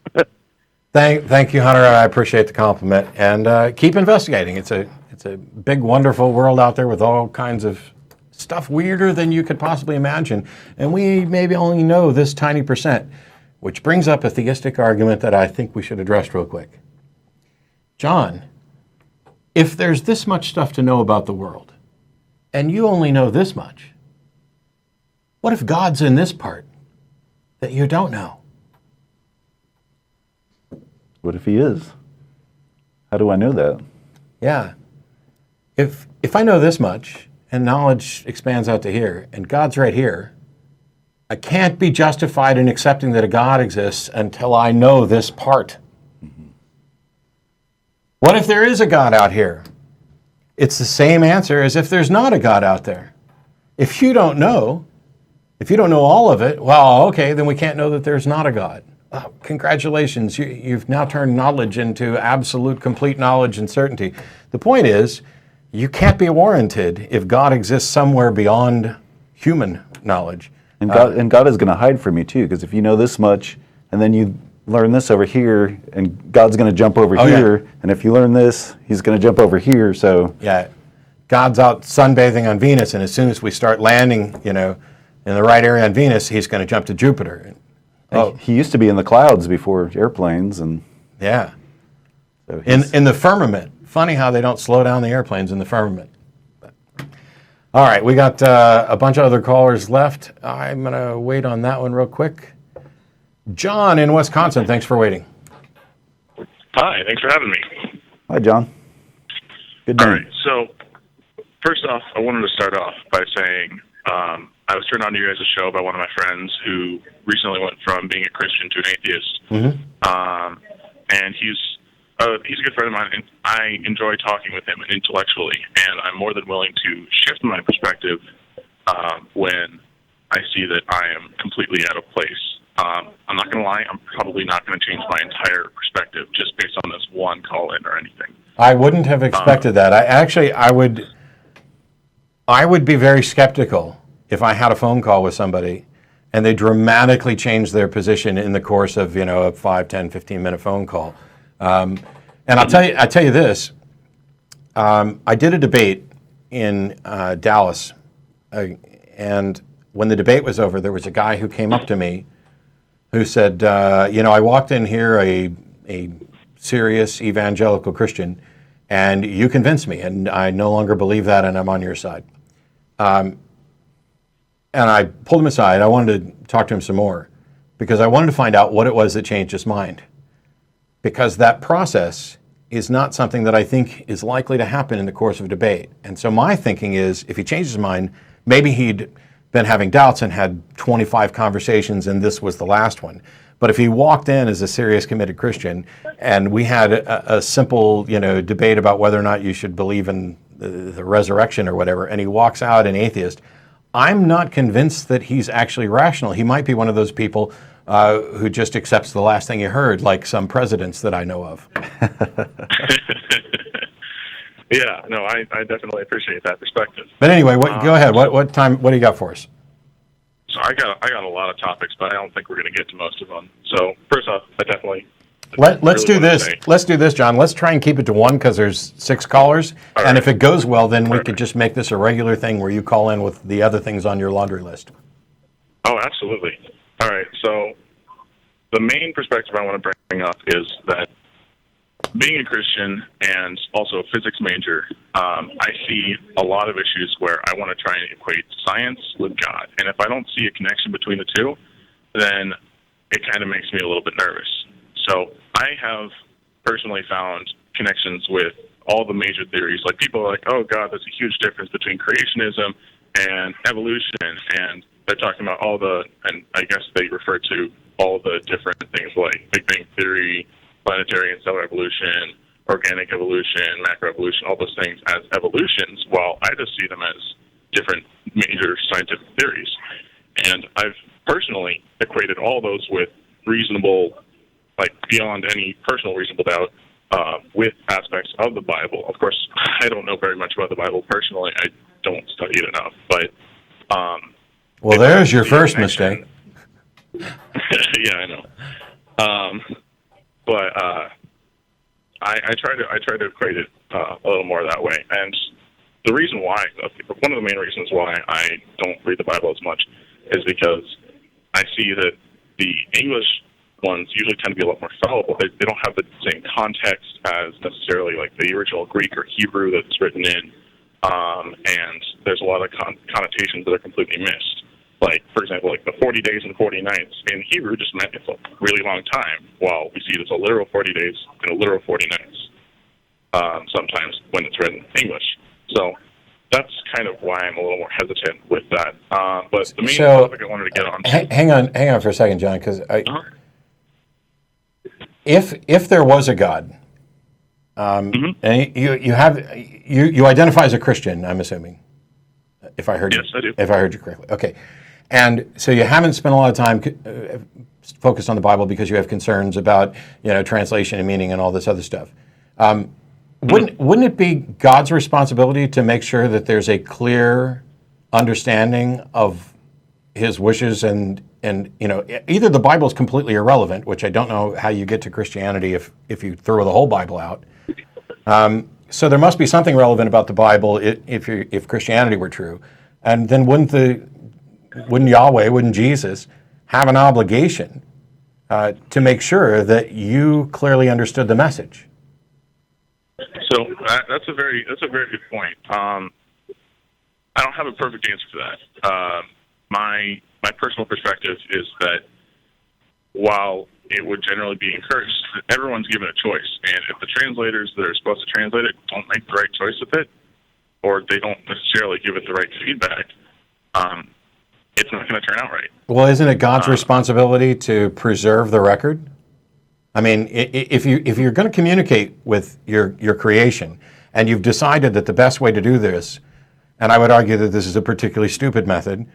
Thank you, Hunter. I appreciate the compliment, and keep investigating. It's a big, wonderful world out there with all kinds of stuff weirder than you could possibly imagine, and we maybe only know this tiny percent, which brings up a theistic argument that I think we should address real quick. John, if there's this much stuff to know about the world, and you only know this much, what if God's in this part that you don't know? What if he is? How do I know that? Yeah. If I know this much, and knowledge expands out to here, and God's right here, I can't be justified in accepting that a God exists until I know this part. Mm-hmm. What if there is a God out here? It's the same answer as if there's not a God out there. If you don't know all of it, well, okay, then we can't know that there's not a God. Oh, congratulations, you've now turned knowledge into absolute, complete knowledge and certainty. The point is, you can't be warranted if God exists somewhere beyond human knowledge. And God is going to hide from you too, because if you know this much, and then you learn this over here, and God's going to jump over here, yeah. And if you learn this, he's going to jump over here. So yeah, God's out sunbathing on Venus, and as soon as we start landing, in the right area on Venus, he's going to jump to Jupiter. He used to be in the clouds before airplanes, and yeah, so in the firmament. Funny how they don't slow down the airplanes in the firmament. But, all right, we got a bunch of other callers left. I'm going to wait on that one real quick. John in Wisconsin, thanks for waiting. Hi, thanks for having me. Hi, John. Good name. All right, so first off, I wanted to start off by saying I was turned on to you guys' show by one of my friends who recently went from being a Christian to an atheist. Mm-hmm. And he's a good friend of mine, and I enjoy talking with him intellectually, and I'm more than willing to shift my perspective when I see that I am completely out of place. I'm not going to lie, I'm probably not going to change my entire perspective just based on this one call-in or anything. I wouldn't have expected that. I would be very skeptical if I had a phone call with somebody and they dramatically changed their position in the course of, a 5, 10, 15-minute phone call. And I'll tell you this. I did a debate in Dallas, and when the debate was over, there was a guy who came up to me who said, I walked in here a serious evangelical Christian, and you convinced me, and I no longer believe that, and I'm on your side. And I pulled him aside. I wanted to talk to him some more because I wanted to find out what it was that changed his mind. Because that process is not something that I think is likely to happen in the course of a debate. And so my thinking is, if he changed his mind, maybe he'd been having doubts and had 25 conversations and this was the last one. But if he walked in as a serious, committed Christian and we had a simple, debate about whether or not you should believe in the resurrection or whatever, and he walks out an atheist, I'm not convinced that he's actually rational. He might be one of those people who just accepts the last thing he heard, like some presidents that I know of. Yeah, no, I definitely appreciate that perspective. But anyway, go ahead. What do you got for us? So I got a lot of topics, but I don't think we're going to get to most of them. So first off, I definitely let's do this. Let's do this, John. Let's try and keep it to one because there's 6 callers, and if it goes well, then we could just make this a regular thing where you call in with the other things on your laundry list. Oh, absolutely. All right. So the main perspective I want to bring up is that being a Christian and also a physics major, I see a lot of issues where I want to try and equate science with God. And if I don't see a connection between the two, then it kind of makes me a little bit nervous. So I have personally found connections with all the major theories. Like people are like, oh, God, there's a huge difference between creationism and evolution. And they're talking about and I guess they refer to all the different things like Big Bang Theory, planetary and stellar evolution, organic evolution, macroevolution, all those things as evolutions, while I just see them as different major scientific theories. And I've personally equated all those with reasonable, like beyond any personal reasonable doubt, with aspects of the Bible. Of course, I don't know very much about the Bible personally. I don't study it enough. But well, there's your first mistake. Yeah, I know. But I try to equate it a little more that way. And the reason why, one of the main reasons why I don't read the Bible as much is because I see that the English ones usually tend to be a lot more fallible. They don't have the same context as necessarily like the original Greek or Hebrew that's written in, and there's a lot of connotations that are completely missed. Like, for example, like the 40 days and 40 nights in Hebrew just meant it's a really long time, while we see it as a literal 40 days and a literal 40 nights sometimes when it's written in English. So that's kind of why I'm a little more hesitant with that. But the main topic I wanted to get on to... Hang on for a second, John, because if there was a God, and you identify as a Christian, I'm assuming, if I heard yes, I do. If I heard you correctly, okay. And so you haven't spent a lot of time focused on the Bible because you have concerns about translation and meaning and all this other stuff. Wouldn't it be God's responsibility to make sure that there's a clear understanding of His wishes and either the Bible is completely irrelevant, which I don't know how you get to Christianity if you throw the whole Bible out. So there must be something relevant about the Bible if Christianity were true, and then wouldn't Yahweh, wouldn't Jesus have an obligation to make sure that you clearly understood the message? So that's a very good point. I don't have a perfect answer for that. My personal perspective is that while it would generally be encouraged, everyone's given a choice, and if the translators that are supposed to translate it don't make the right choice with it, or they don't necessarily give it the right feedback, it's not going to turn out right. Well, isn't it God's responsibility to preserve the record? I mean, if you're going to communicate with your creation, and you've decided that the best way to do this, and I would argue that this is a particularly stupid method,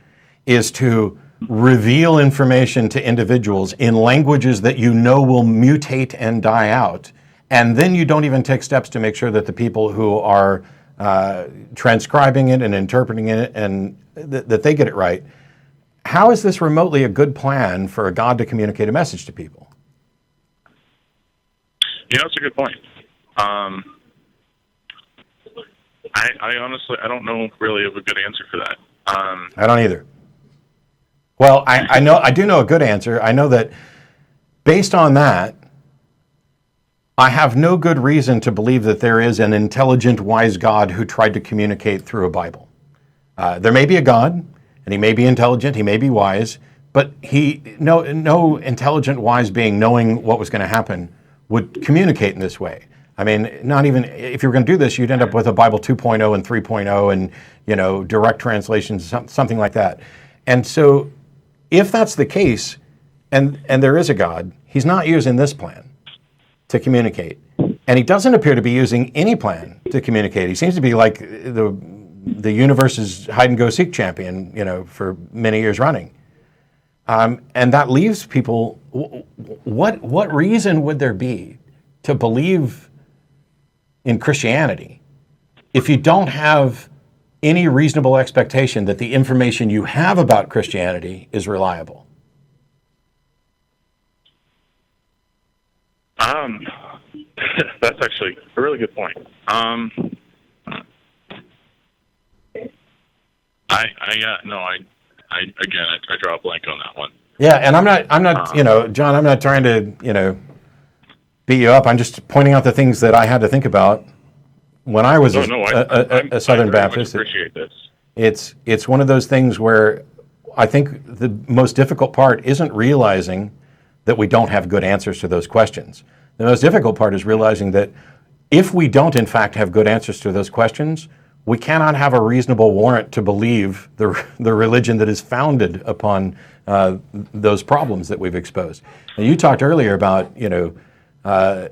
is to reveal information to individuals in languages that you know will mutate and die out, and then you don't even take steps to make sure that the people who are transcribing it and interpreting it and that they get it right. How is this remotely a good plan for a God to communicate a message to people? That's a good point. I honestly, I don't know really of a good answer for that. I don't either. Well, I do know a good answer. I know that based on that, I have no good reason to believe that there is an intelligent, wise God who tried to communicate through a Bible. There may be a God, and he may be intelligent, he may be wise, but no intelligent, wise being knowing what was going to happen would communicate in this way. I mean, not even if you were going to do this, you'd end up with a Bible 2.0 and 3.0 and direct translations, something like that. And so, if that's the case, and there is a God, he's not using this plan to communicate, and he doesn't appear to be using any plan to communicate. He seems to be like the universe's hide and go seek champion, for many years running. And that leaves people. What reason would there be to believe in Christianity if you don't have any reasonable expectation that the information you have about Christianity is reliable? That's actually a really good point. I draw a blank on that one. Yeah, and I'm not, John, I'm not trying to, beat you up. I'm just pointing out the things that I had to think about when I was a Southern Baptist. I appreciate this. It's one of those things where I think the most difficult part isn't realizing that we don't have good answers to those questions. The most difficult part is realizing that if we don't, in fact, have good answers to those questions, we cannot have a reasonable warrant to believe the religion that is founded upon those problems that we've exposed. And you talked earlier about,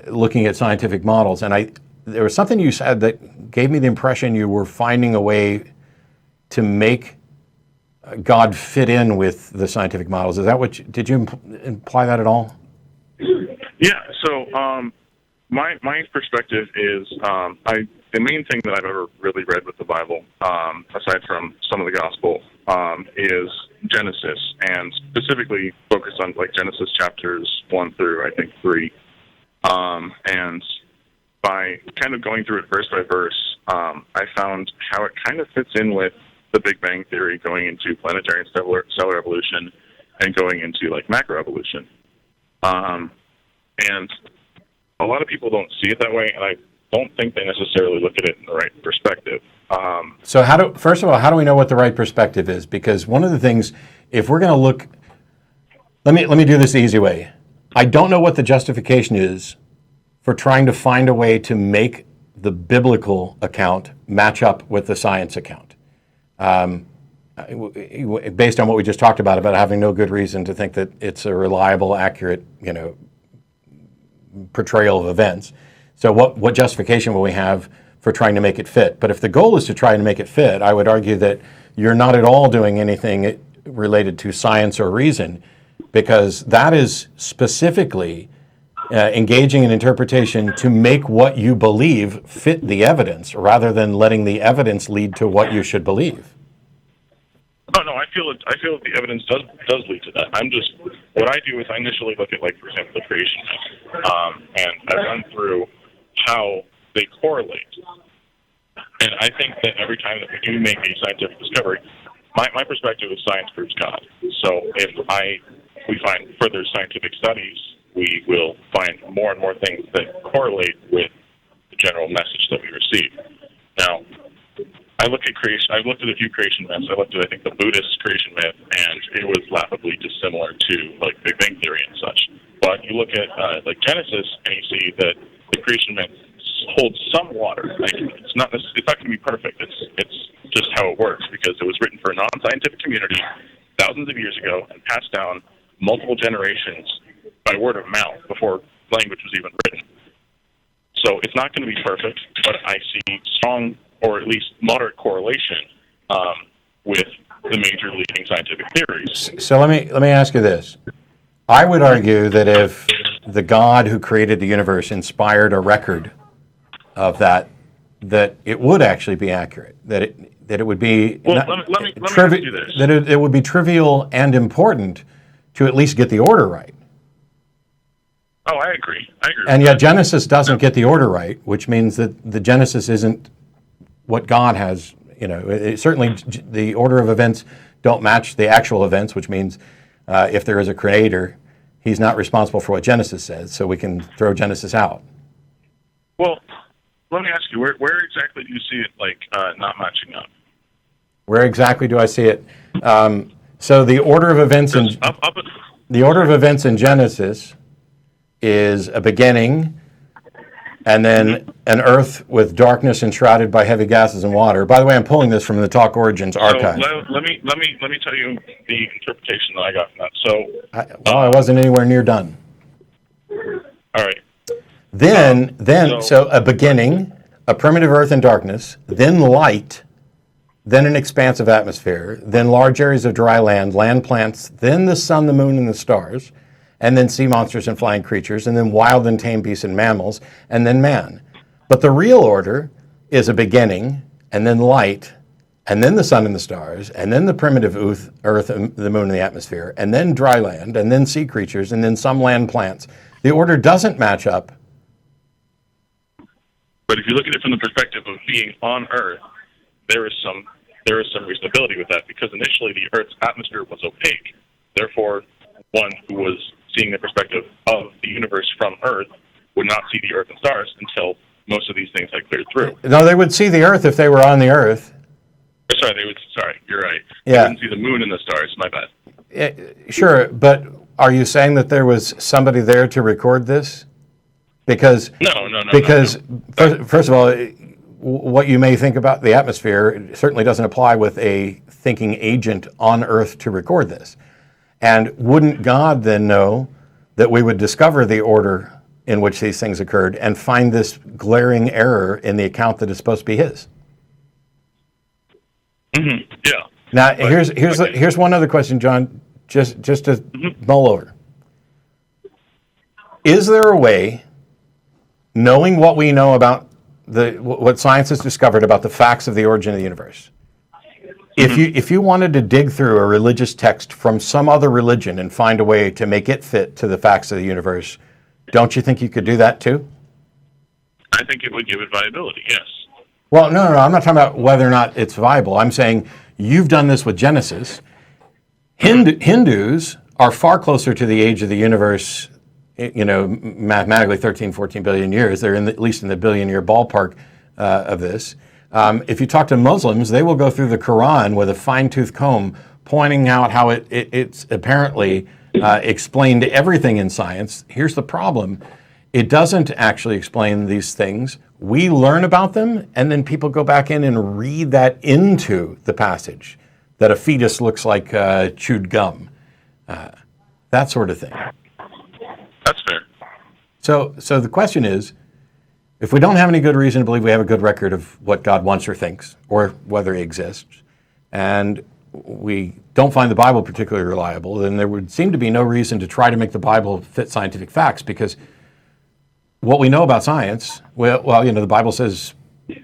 looking at scientific models, and there was something you said that gave me the impression you were finding a way to make God fit in with the scientific models. Is that did you imply that at all? Yeah. So my perspective is the main thing that I've ever really read with the Bible, aside from some of the Gospel, is Genesis, and specifically focused on like Genesis chapters 1 through I think 3. And by kind of going through it verse by verse, I found how it kind of fits in with the Big Bang Theory, going into planetary and stellar evolution, and going into like macroevolution. And a lot of people don't see it that way, and I don't think they necessarily look at it in the right perspective. So first of all, how do we know what the right perspective is? Because one of the things, if we're going to look, let me do this the easy way. I don't know what the justification is for trying to find a way to make the biblical account match up with the science account. Based on what we just talked about having no good reason to think that it's a reliable, accurate, portrayal of events. So what justification will we have for trying to make it fit? But if the goal is to try and make it fit, I would argue that you're not at all doing anything related to science or reason, because that is specifically engaging in interpretation to make what you believe fit the evidence, rather than letting the evidence lead to what you should believe. Oh no, I feel that the evidence does lead to that. What I do is I initially look at, like, for example, the creation myth, and I run through how they correlate. And I think that every time that we do make a scientific discovery, my perspective is science proves God. So if we find further scientific studies, we will find more and more things that correlate with the general message that we receive. Now, I look at creation. I've looked at a few creation myths. I looked at, I think, the Buddhist creation myth, and it was laughably dissimilar to like Big Bang Theory and such. But you look at like Genesis, and you see that the creation myth holds some water. Like, it's not going to be perfect. It's just how it works, because it was written for a non-scientific community thousands of years ago and passed down multiple generations by word of mouth before language was even written. So it's not going to be perfect, but I see strong, or at least moderate, correlation with the major leading scientific theories. So let me ask you this. I would argue that if the God who created the universe inspired a record of that it would actually be accurate. That it would be let me ask you this. That it would be trivial and important to at least get the order right. Oh, I agree. And yet Genesis doesn't get the order right, which means that the Genesis isn't what God has. Certainly the order of events don't match the actual events, which means if there is a creator, he's not responsible for what Genesis says, so we can throw Genesis out. Well, let me ask you, where exactly do you see it not matching up? Where exactly do I see it? So the order of events in the order of events in Genesis is a beginning, and then an earth with darkness enshrouded by heavy gases and water. By the way, I'm pulling this from the Talk Origins archive. So let me tell you the interpretation that I got from that. So I wasn't anywhere near done. All right. So a beginning, a primitive earth and darkness, then light, then an expansive atmosphere, then large areas of dry land, land plants, then the sun, the moon, and the stars, and then sea monsters and flying creatures, and then wild and tame beasts and mammals, and then man. But the real order is a beginning, and then light, and then the sun and the stars, and then the primitive earth and the moon and the atmosphere, and then dry land, and then sea creatures, and then some land plants. The order doesn't match up. But if you look at it from the perspective of being on Earth, there is some reasonability with that, because initially the Earth's atmosphere was opaque. Therefore, one who was seeing the perspective of the universe from Earth would not see the Earth and stars until most of these things had cleared through. No, they would see the Earth if they were on the Earth. Sorry, you're right. Yeah. They wouldn't see the moon and the stars. My bad. Sure, but are you saying that there was somebody there to record this? Because First of all, what you may think about the atmosphere certainly doesn't apply with a thinking agent on Earth to record this. And wouldn't God then know that we would discover the order in which these things occurred and find this glaring error in the account that is supposed to be his? Mm-hmm. Yeah. Now, here's one other question, John, just to mull over. Is there a way, knowing what we know about what science has discovered about the facts of the origin of the universe, if you wanted to dig through a religious text from some other religion and find a way to make it fit to the facts of the universe, don't you think you could do that too? I think it would give it viability, yes. Well, no, I'm not talking about whether or not it's viable. I'm saying you've done this with Genesis. Hindus are far closer to the age of the universe, mathematically 13, 14 billion years. They're at least in the billion-year ballpark of this. If you talk to Muslims, they will go through the Quran with a fine-tooth comb, pointing out how it's apparently explained everything in science. Here's the problem. It doesn't actually explain these things. We learn about them, and then people go back in and read that into the passage, that a fetus looks like chewed gum, that sort of thing. That's fair. So the question is, if we don't have any good reason to believe we have a good record of what God wants or thinks, or whether he exists, and we don't find the Bible particularly reliable, then there would seem to be no reason to try to make the Bible fit scientific facts, because what we know about science, the Bible says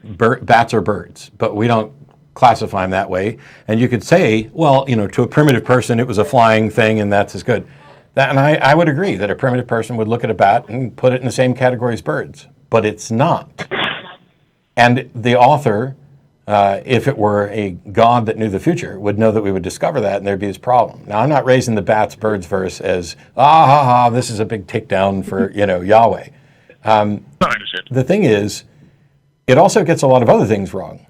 bats are birds, but we don't classify them that way. And you could say, to a primitive person, it was a flying thing, and that's as good. And I would agree that a primitive person would look at a bat and put it in the same category as birds, but it's not. And the author, if it were a God that knew the future, would know that we would discover that, and there'd be this problem. Now, I'm not raising the bats, birds verse as, this is a big takedown for, Yahweh. I understand. The thing is, it also gets a lot of other things wrong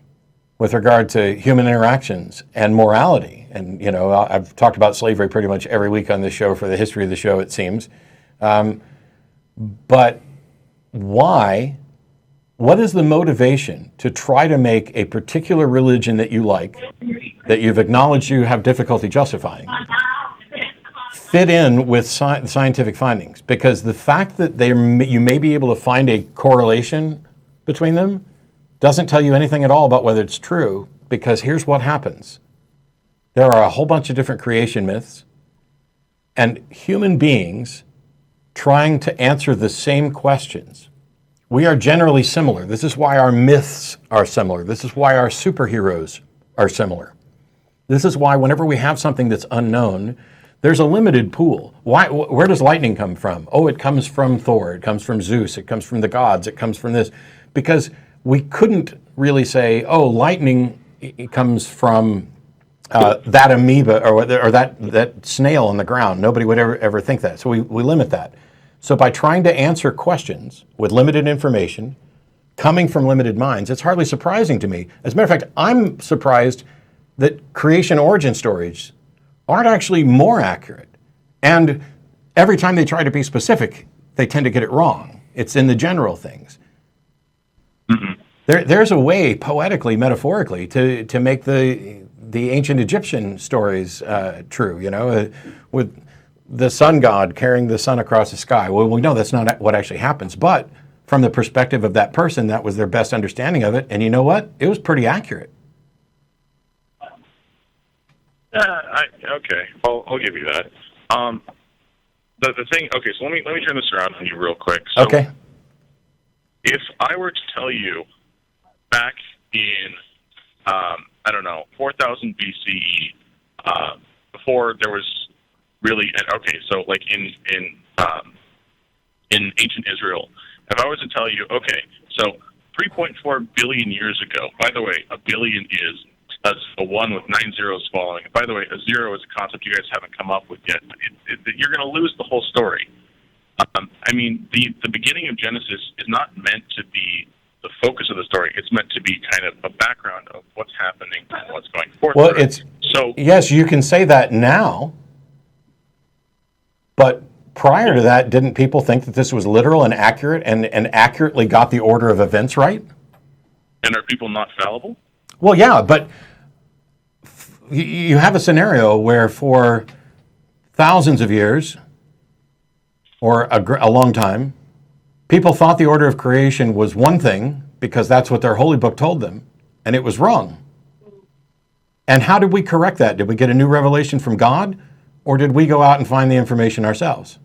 with regard to human interactions and morality. And, I've talked about slavery pretty much every week on this show for the history of the show, it seems. But why? What is the motivation to try to make a particular religion that you like, that you've acknowledged you have difficulty justifying, fit in with scientific findings? Because the fact that you may be able to find a correlation between them doesn't tell you anything at all about whether it's true, because here's what happens. There are a whole bunch of different creation myths, and human beings trying to answer the same questions. We are generally similar. This is why our myths are similar. This is why our superheroes are similar. This is why whenever we have something that's unknown, there's a limited pool. Where does lightning come from? Oh, it comes from Thor. It comes from Zeus. It comes from the gods. It comes from this. Because we couldn't really say, lightning it comes from that amoeba or that snail on the ground. Nobody would ever think that. So we limit that. So by trying to answer questions with limited information, coming from limited minds, it's hardly surprising to me. As a matter of fact, I'm surprised that creation origin stories aren't actually more accurate. And every time they try to be specific, they tend to get it wrong. It's in the general things. Mm-hmm. There's a way, poetically, metaphorically, to make the ancient Egyptian stories true, with the sun god carrying the sun across the sky. Well, we know that's not what actually happens, but from the perspective of that person, that was their best understanding of it. And you know what? It was pretty accurate. Okay, I'll give you that. The thing, okay, so let me turn this around on you real quick. So Okay. If I were to tell you back in, 4000 BCE, before there was really, so like in ancient Israel, if I was to tell you, okay, so 3.4 billion years ago, by the way, a billion is a one with 9 zeros following. By the way, a zero is a concept you guys haven't come up with yet. You're going to lose the whole story. The beginning of Genesis is not meant to be the focus of the story. It's meant to be kind of a background of what's happening and what's going forth. Well, yes, you can say that now, but prior to that, didn't people think that this was literal and accurate and accurately got the order of events right? And are people not fallible? Well, yeah, but you have a scenario where for thousands of years, or a long time, people thought the order of creation was one thing because that's what their holy book told them, and it was wrong. And how did we correct that? Did we get a new revelation from God, or did we go out and find the information ourselves?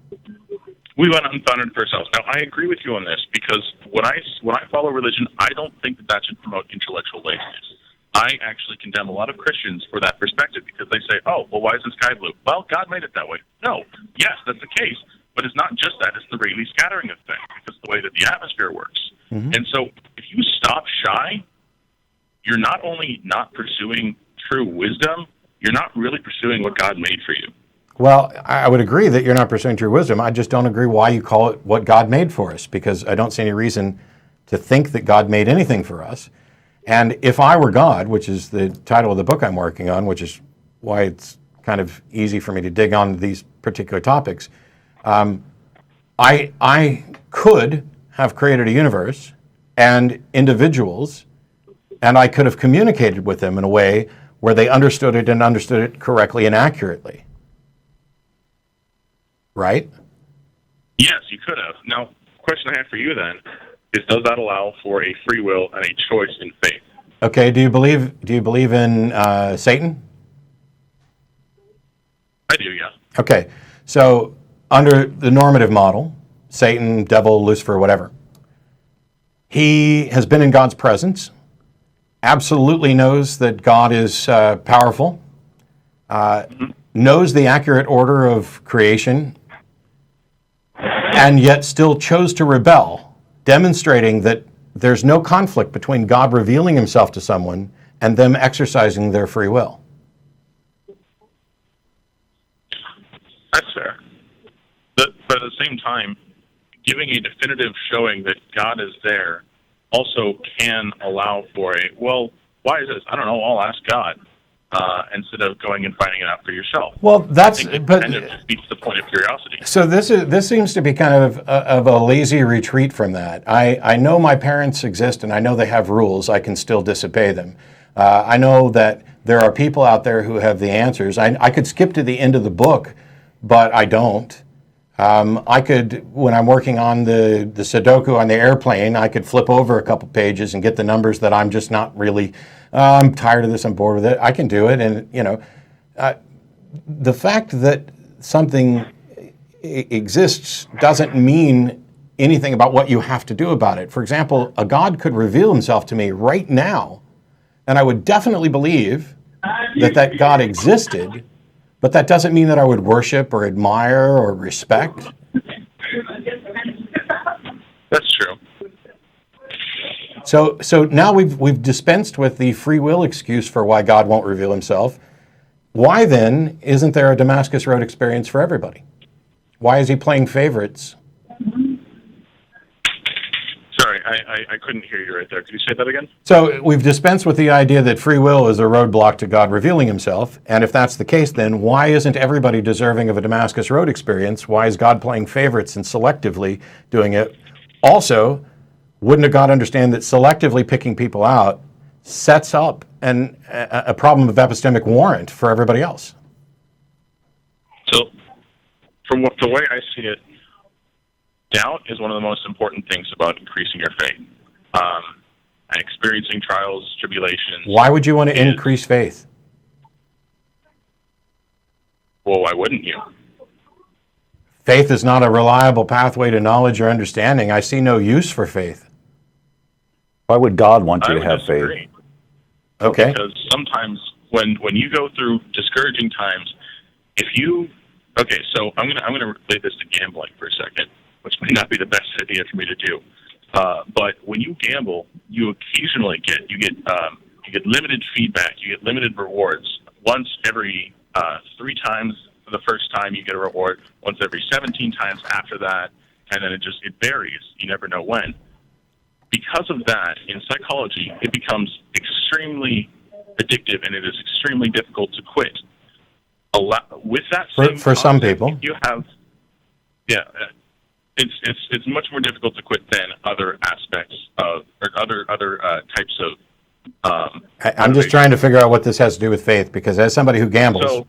We went out and found it for ourselves. Now, I agree with you on this because when I follow religion, I don't think that should promote intellectual laziness. I actually condemn a lot of Christians for that perspective because they say, oh, well, why is the sky blue? Well, God made it that way. No, yes, that's the case. But it's not just that. It's the Rayleigh scattering effect because of the way that the atmosphere works. Mm-hmm. And so if you stop shy, you're not only not pursuing true wisdom, you're not really pursuing what God made for you. Well, I would agree that you're not pursuing true wisdom. I just don't agree why you call it what God made for us, because I don't see any reason to think that God made anything for us. And if I were God, which is the title of the book I'm working on, which is why it's kind of easy for me to dig on these particular topics, I could have created a universe and individuals, and I could have communicated with them in a way where they understood it correctly and accurately. Right? Yes, you could have. Now, the question I have for you then is, does that allow for a free will and a choice in faith? Okay. Do you believe in Satan? I do, yeah. Okay. So under the normative model, Satan, devil, Lucifer, whatever, he has been in God's presence, absolutely knows that God is powerful, knows the accurate order of creation, and yet still chose to rebel, demonstrating that there's no conflict between God revealing himself to someone and them exercising their free will. That's fair. But at the same time, giving a definitive showing that God is there also can allow for a, well, why is this? I don't know, I'll ask God, instead of going and finding it out for yourself. Well, that's, but kind of defeats the point of curiosity. So this seems to be kind of a lazy retreat from that. I know my parents exist and I know they have rules. I can still disobey them. I know that there are people out there who have the answers. I could skip to the end of the book, but I don't. I could, when I'm working on the Sudoku on the airplane, I could flip over a couple pages and get the numbers that I'm just not really, I'm tired of this, I'm bored with it. I can do it. And, the fact that something exists doesn't mean anything about what you have to do about it. For example, a God could reveal himself to me right now, and I would definitely believe that God existed. But that doesn't mean that I would worship or admire or respect. That's true. So now we've dispensed with the free will excuse for why God won't reveal himself. Why then isn't there a Damascus Road experience for everybody? Why is he playing favorites? Sorry, I couldn't hear you right there. Could you say that again? So we've dispensed with the idea that free will is a roadblock to God revealing himself. And if that's the case, then why isn't everybody deserving of a Damascus Road experience? Why is God playing favorites and selectively doing it? Also, wouldn't a God understand that selectively picking people out sets up a problem of epistemic warrant for everybody else? So, the way I see it, doubt is one of the most important things about increasing your faith. And experiencing trials, tribulations. Why would you want to increase faith? Well, why wouldn't you? Faith is not a reliable pathway to knowledge or understanding. I see no use for faith. Why would God want you I to would have disagree. faith? Okay. Because sometimes when you go through discouraging times, so I'm gonna relate this to gambling for a second, which may not be the best idea for me to do. But when you gamble, you occasionally get limited feedback, you get limited rewards. Once every 3 times for the first time you get a reward, once every 17 times after that, and then it varies. You never know when. Because of that, in psychology, it becomes extremely addictive, and it is extremely difficult to quit. With that same For some concept, people, you have, it's much more difficult to quit than other aspects of or other types of. I'm just trying to figure out what this has to do with faith, because as somebody who gambles,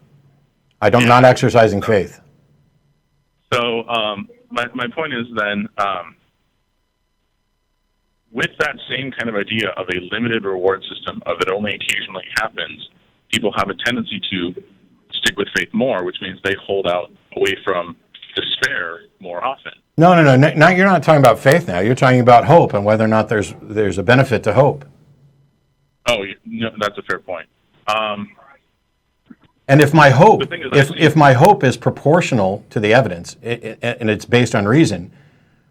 I'm not exercising faith. So my point is then, with that same kind of idea of a limited reward system of it only occasionally happens, people have a tendency to stick with faith more, which means they hold out away from despair more often. No. Now you're not talking about faith now. You're talking about hope and whether or not there's a benefit to hope. Oh, no, that's a fair point. And if my hope, is, if my hope is proportional to the evidence and it's based on reason,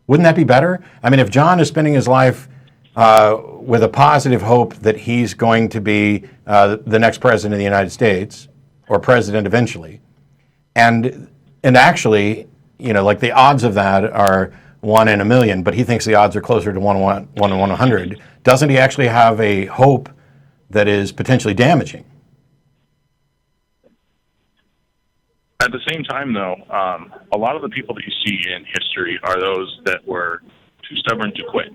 wouldn't that be better? I mean, if John is spending his life with a positive hope that he's going to be the next president of the United States, or president eventually, and actually, like the odds of that are 1 in a million, but he thinks the odds are closer to 1 in 100. Doesn't he actually have a hope that is potentially damaging? At the same time, though, a lot of the people that you see in history are those that were too stubborn to quit.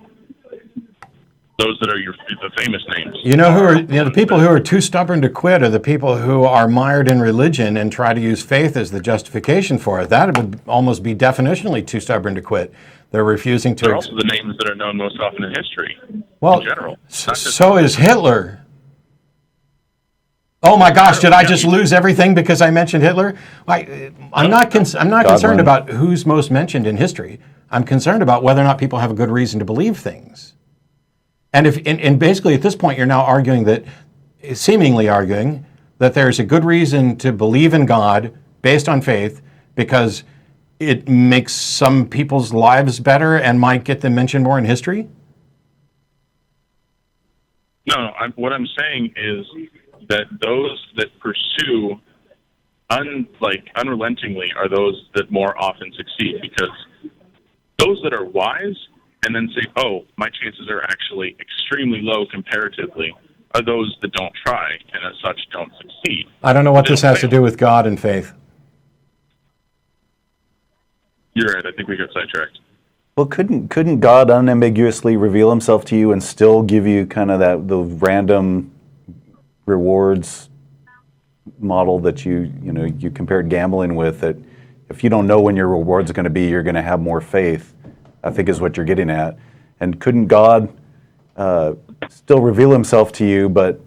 Those that are the famous names. The people who are too stubborn to quit are the people who are mired in religion and try to use faith as the justification for it. That would almost be definitionally too stubborn to quit. They're refusing to. They're also the names that are known most often in history. Well, in general. So is Hitler. Oh my gosh! Did I just lose everything because I mentioned Hitler? I'm not concerned about who's most mentioned in history. I'm concerned about whether or not people have a good reason to believe things. And basically at this point, you're now seemingly arguing that there's a good reason to believe in God based on faith because it makes some people's lives better and might get them mentioned more in history? No, what I'm saying is that those that pursue unrelentingly are those that more often succeed, because those that are wise and then say, oh, my chances are actually extremely low comparatively, are those that don't try and as such don't succeed. I don't know what this has to do with God and faith. You're right. I think we got sidetracked. Well, couldn't God unambiguously reveal himself to you and still give you kind of the random rewards model that you compared gambling with, that if you don't know when your reward's going to be, you're going to have more faith, I think is what you're getting at. And couldn't God still reveal himself to you, but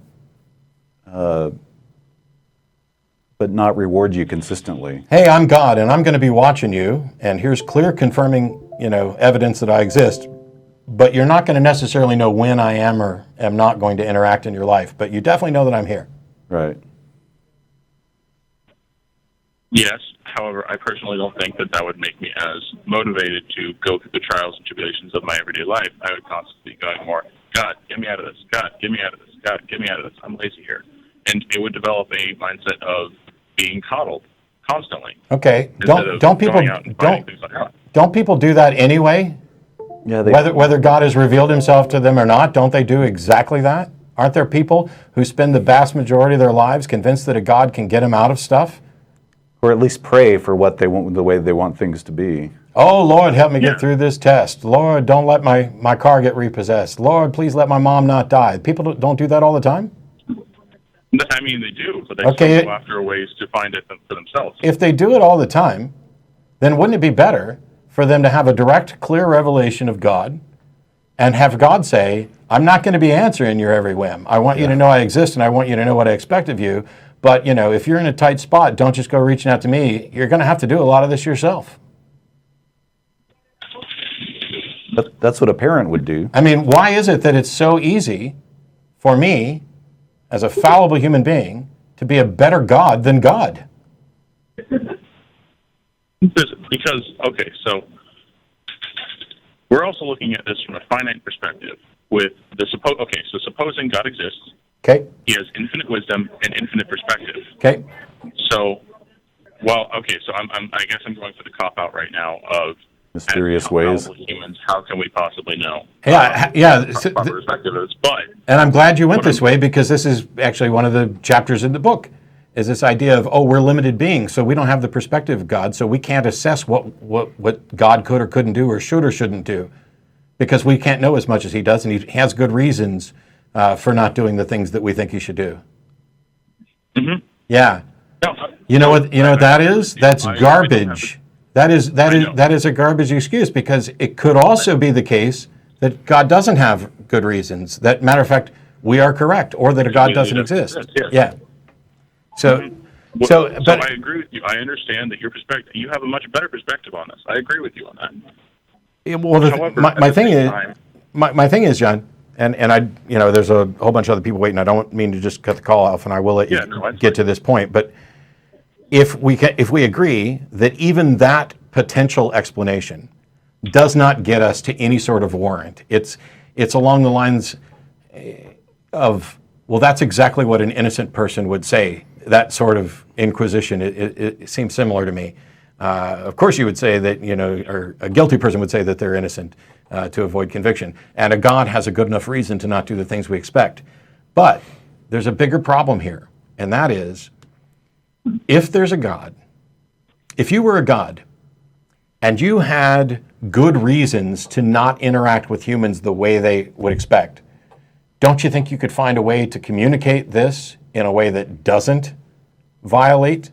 not reward you consistently? Hey, I'm God, and I'm going to be watching you, and here's clear confirming, evidence that I exist, but you're not going to necessarily know when I am or am not going to interact in your life, but you definitely know that I'm here. Right. Yes. However, I personally don't think that would make me as motivated to go through the trials and tribulations of my everyday life. I would constantly be going more, God, get me out of this. God, get me out of this. God, get me out of this. I'm lazy here. And it would develop a mindset of being coddled constantly. Okay. Don't people do that anyway? Yeah, Whether God has revealed himself to them or not, don't they do exactly that? Aren't there people who spend the vast majority of their lives convinced that a God can get them out of stuff? or at least pray for what they want, the way they want things to be. Oh, Lord, help me get through this test. Lord, don't let my car get repossessed. Lord, please let my mom not die. People don't do that all the time? I mean, they do, but they Okay. still go after ways to find it for themselves. If they do it all the time, then wouldn't it be better for them to have a direct, clear revelation of God and have God say, I'm not going to be answering your every whim. I want you to know I exist and I want you to know what I expect of you. But, if you're in a tight spot, don't just go reaching out to me. You're going to have to do a lot of this yourself. That's what a parent would do. I mean, why is it that it's so easy for me, as a fallible human being, to be a better God than God? Because, okay, so we're also looking at this from a finite perspective. With the supposing God exists, Okay. He has infinite wisdom and infinite perspective. Okay. So, so I guess I'm going for the cop out right now of Mysterious as ways. fallible humans, how can we possibly know? Yeah. Proper perspective is, but And I'm glad you went this way, because this is actually one of the chapters in the book, is this idea of, we're limited beings, so we don't have the perspective of God, so we can't assess what God could or couldn't do or should or shouldn't do, because we can't know as much as he does, and he has good reasons for not doing the things that we think he should do. Mm-hmm. Yeah. no, You know what that is? That's I don't garbage. That is a garbage excuse, because it could also be the case that God doesn't have good reasons. That, matter of fact, we are correct, or that a God doesn't exist. Yes. Yeah. So, So but I agree with you. I understand that your perspective. You have a much better perspective on this. I agree with you on that. well, However, my at the thing same is, time- my thing is, John, and I, there's a whole bunch of other people waiting. I don't mean to just cut the call off, and I will let you get to this point. But if we agree that even that potential explanation does not get us to any sort of warrant, it's along the lines of, well, that's exactly what an innocent person would say. That sort of inquisition, it seems similar to me. Of course, you would say that, or a guilty person would say that they're innocent to avoid conviction. And a God has a good enough reason to not do the things we expect. But there's a bigger problem here, and that is, if there's a God, if you were a God, and you had good reasons to not interact with humans the way they would expect, don't you think you could find a way to communicate this in a way that doesn't violate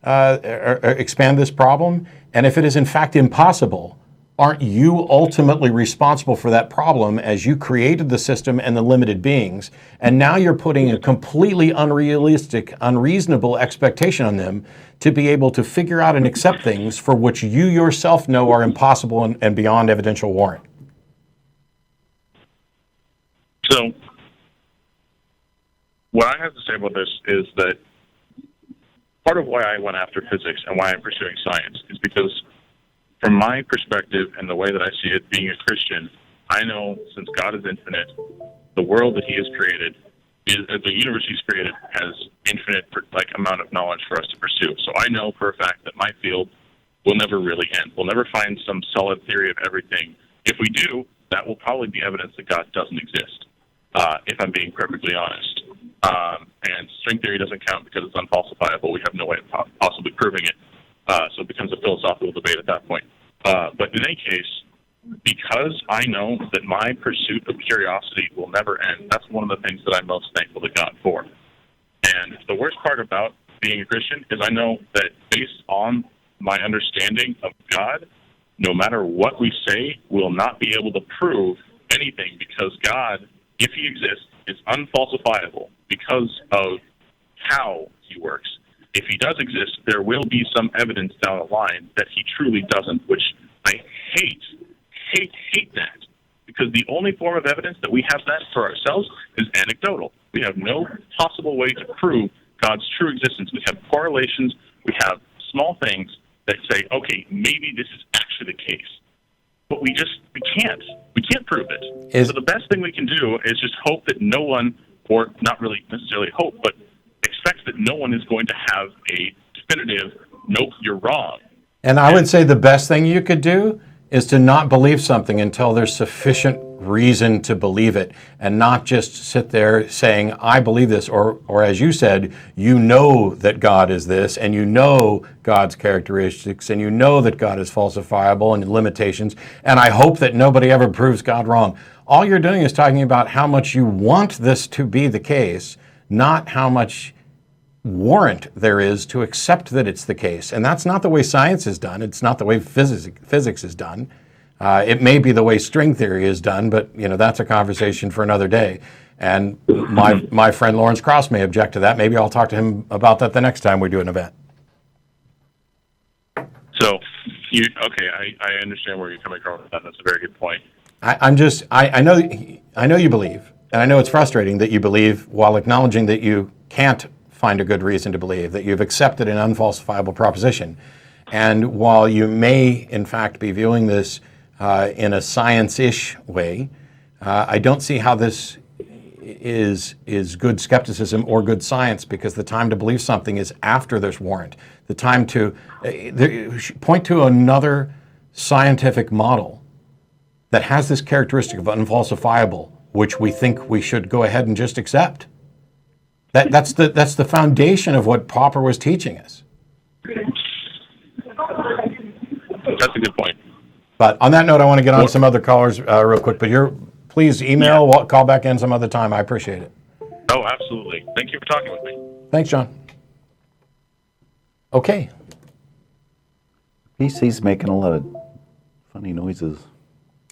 or expand this problem? And if it is in fact impossible, aren't you ultimately responsible for that problem, as you created the system and the limited beings, and now you're putting a completely unrealistic, unreasonable expectation on them to be able to figure out and accept things for which you yourself know are impossible and beyond evidential warrant? So, what I have to say about this is that part of why I went after physics and why I'm pursuing science is because, from my perspective and the way that I see it, being a Christian, I know since God is infinite, the world that He has created, the universe He's created, has infinite amount of knowledge for us to pursue. So I know for a fact that my field will never really end. We'll never find some solid theory of everything. If we do, that will probably be evidence that God doesn't exist, if I'm being perfectly honest. And string theory doesn't count because it's unfalsifiable. We have no way of possibly proving it. So it becomes a philosophical debate at that point. But in any case, because I know that my pursuit of curiosity will never end, that's one of the things that I'm most thankful to God for. And the worst part about being a Christian is I know that based on my understanding of God, no matter what we say, we'll not be able to prove anything, because God, if He exists, is unfalsifiable because of how He works. If He does exist, there will be some evidence down the line that He truly doesn't, which I hate that. Because the only form of evidence that we have that for ourselves is anecdotal. We have no possible way to prove God's true existence. We have correlations, we have small things that say, okay, maybe this is actually the case. But we can't prove it. So the best thing we can do is just hope that no one, or not really necessarily hope, but expect that no one is going to have a definitive, nope, you're wrong. And I would say the best thing you could do is to not believe something until there's sufficient reason to believe it, and not just sit there saying, I believe this, or as you said, you know that God is this, and you know God's characteristics, and you know that God is falsifiable and limitations, and I hope that nobody ever proves God wrong. All you're doing is talking about how much you want this to be the case, not how much warrant there is to accept that it's the case. And that's not the way science is done. It's not the way physics is done. It may be the way string theory is done, but that's a conversation for another day. And my friend Lawrence Krauss may object to that. Maybe I'll talk to him about that the next time we do an event. So, I understand where you're coming from. That's a very good point. I know you believe, and I know it's frustrating that you believe while acknowledging that you can't find a good reason to believe, that you've accepted an unfalsifiable proposition. And while you may, in fact, be viewing this in a science-ish way, I don't see how this is good skepticism or good science, because the time to believe something is after there's warrant. The time to point to another scientific model that has this characteristic of unfalsifiable, which we think we should go ahead and just accept. That's the foundation of what Popper was teaching us. That's a good point. But on that note, I want to get on some other callers real quick. But please email, call back in some other time. I appreciate it. Oh, absolutely. Thank you for talking with me. Thanks, John. Okay. PC's making a lot of funny noises.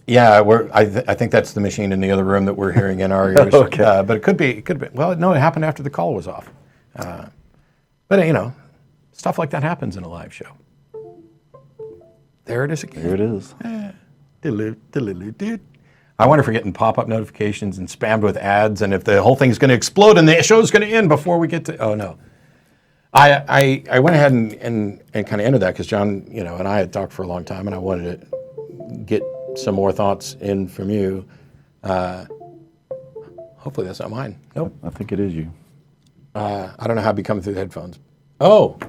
Yeah, I think that's the machine in the other room that we're hearing in our ears. Okay. But it could be. Well, no, it happened after the call was off. But stuff like that happens in a live show. There it is again. There it is. I wonder if we're getting pop-up notifications and spammed with ads, and if the whole thing's going to explode and the show's going to end before we get to. Oh no. I went ahead and kind of ended that because John, and I had talked for a long time, and I wanted to get some more thoughts in from you. Hopefully that's not mine. Nope. I think it is you. I don't know how it'd be coming through the headphones. Oh.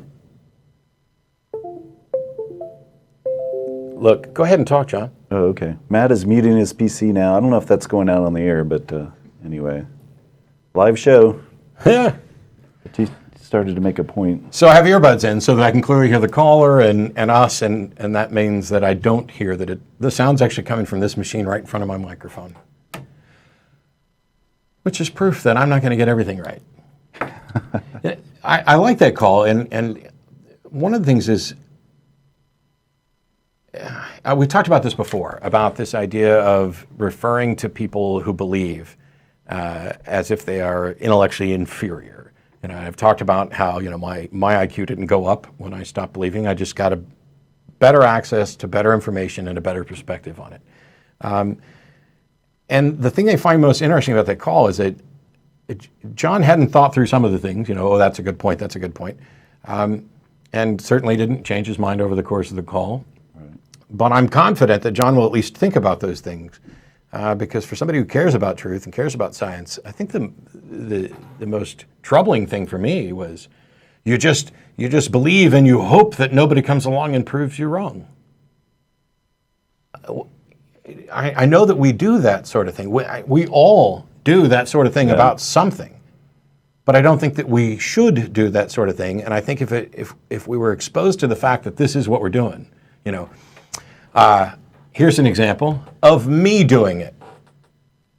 Look, go ahead and talk, John. Oh, okay. Matt is muting his PC now. I don't know if that's going out on the air, but anyway. Live show. Yeah. But he started to make a point. So I have earbuds in so that I can clearly hear the caller and us, and that means that I don't hear that the sound's actually coming from this machine right in front of my microphone. Which is proof that I'm not going to get everything right. I like that call, and one of the things is, we talked about this before, about this idea of referring to people who believe as if they are intellectually inferior. I've talked about how my IQ didn't go up when I stopped believing. I just got a better access to better information and a better perspective on it. And the thing they find most interesting about that call is that John hadn't thought through some of the things. That's a good point. That's a good point, and certainly didn't change his mind over the course of the call. But I'm confident that John will at least think about those things, because for somebody who cares about truth and cares about science, I think the most troubling thing for me was you just believe and you hope that nobody comes along and proves you wrong. I know that we do that sort of thing. We all do that sort of thing about something, but I don't think that we should do that sort of thing. And I think if we were exposed to the fact that this is what we're doing, here's an example of me doing it.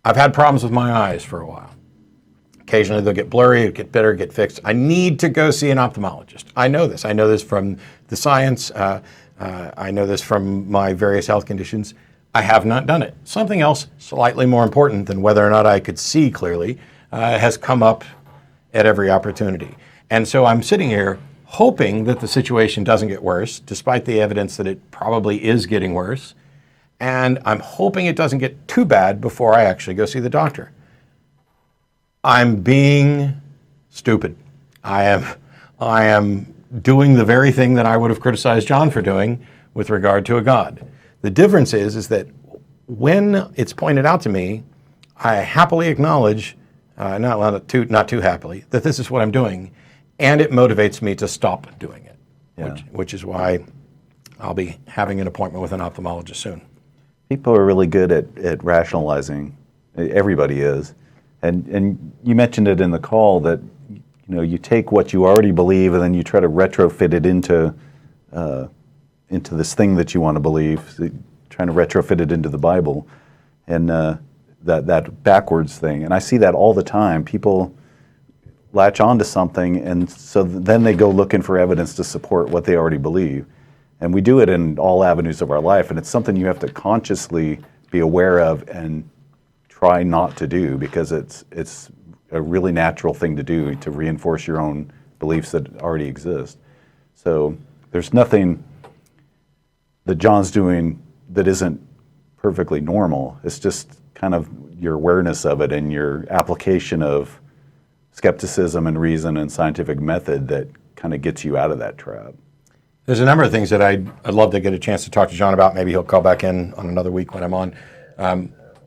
I've had problems with my eyes for a while. Occasionally they'll get blurry, get better, get fixed. I need to go see an ophthalmologist. I know this. I know this from the science. I know this from my various health conditions. I have not done it. Something else slightly more important than whether or not I could see clearly has come up at every opportunity. And so I'm sitting here hoping that the situation doesn't get worse, despite the evidence that it probably is getting worse. And I'm hoping it doesn't get too bad before I actually go see the doctor. I'm being stupid. I am doing the very thing that I would have criticized John for doing with regard to a God. The difference is that when it's pointed out to me, I happily acknowledge, not too happily, that this is what I'm doing, and it motivates me to stop doing it, which is why I'll be having an appointment with an ophthalmologist soon. People are really good at rationalizing. Everybody is. And you mentioned it in the call that you take what you already believe and then you try to retrofit it into this thing that you want to believe, trying to retrofit it into the Bible, and that backwards thing. And I see that all the time. People latch onto something, and so then they go looking for evidence to support what they already believe. And we do it in all avenues of our life, and it's something you have to consciously be aware of and try not to do, because it's a really natural thing to do, to reinforce your own beliefs that already exist. So there's nothing that John's doing that isn't perfectly normal. It's just kind of your awareness of it and your application of skepticism and reason and scientific method that kind of gets you out of that trap. There's a number of things that I'd love to get a chance to talk to John about. Maybe he'll call back in on another week when I'm on.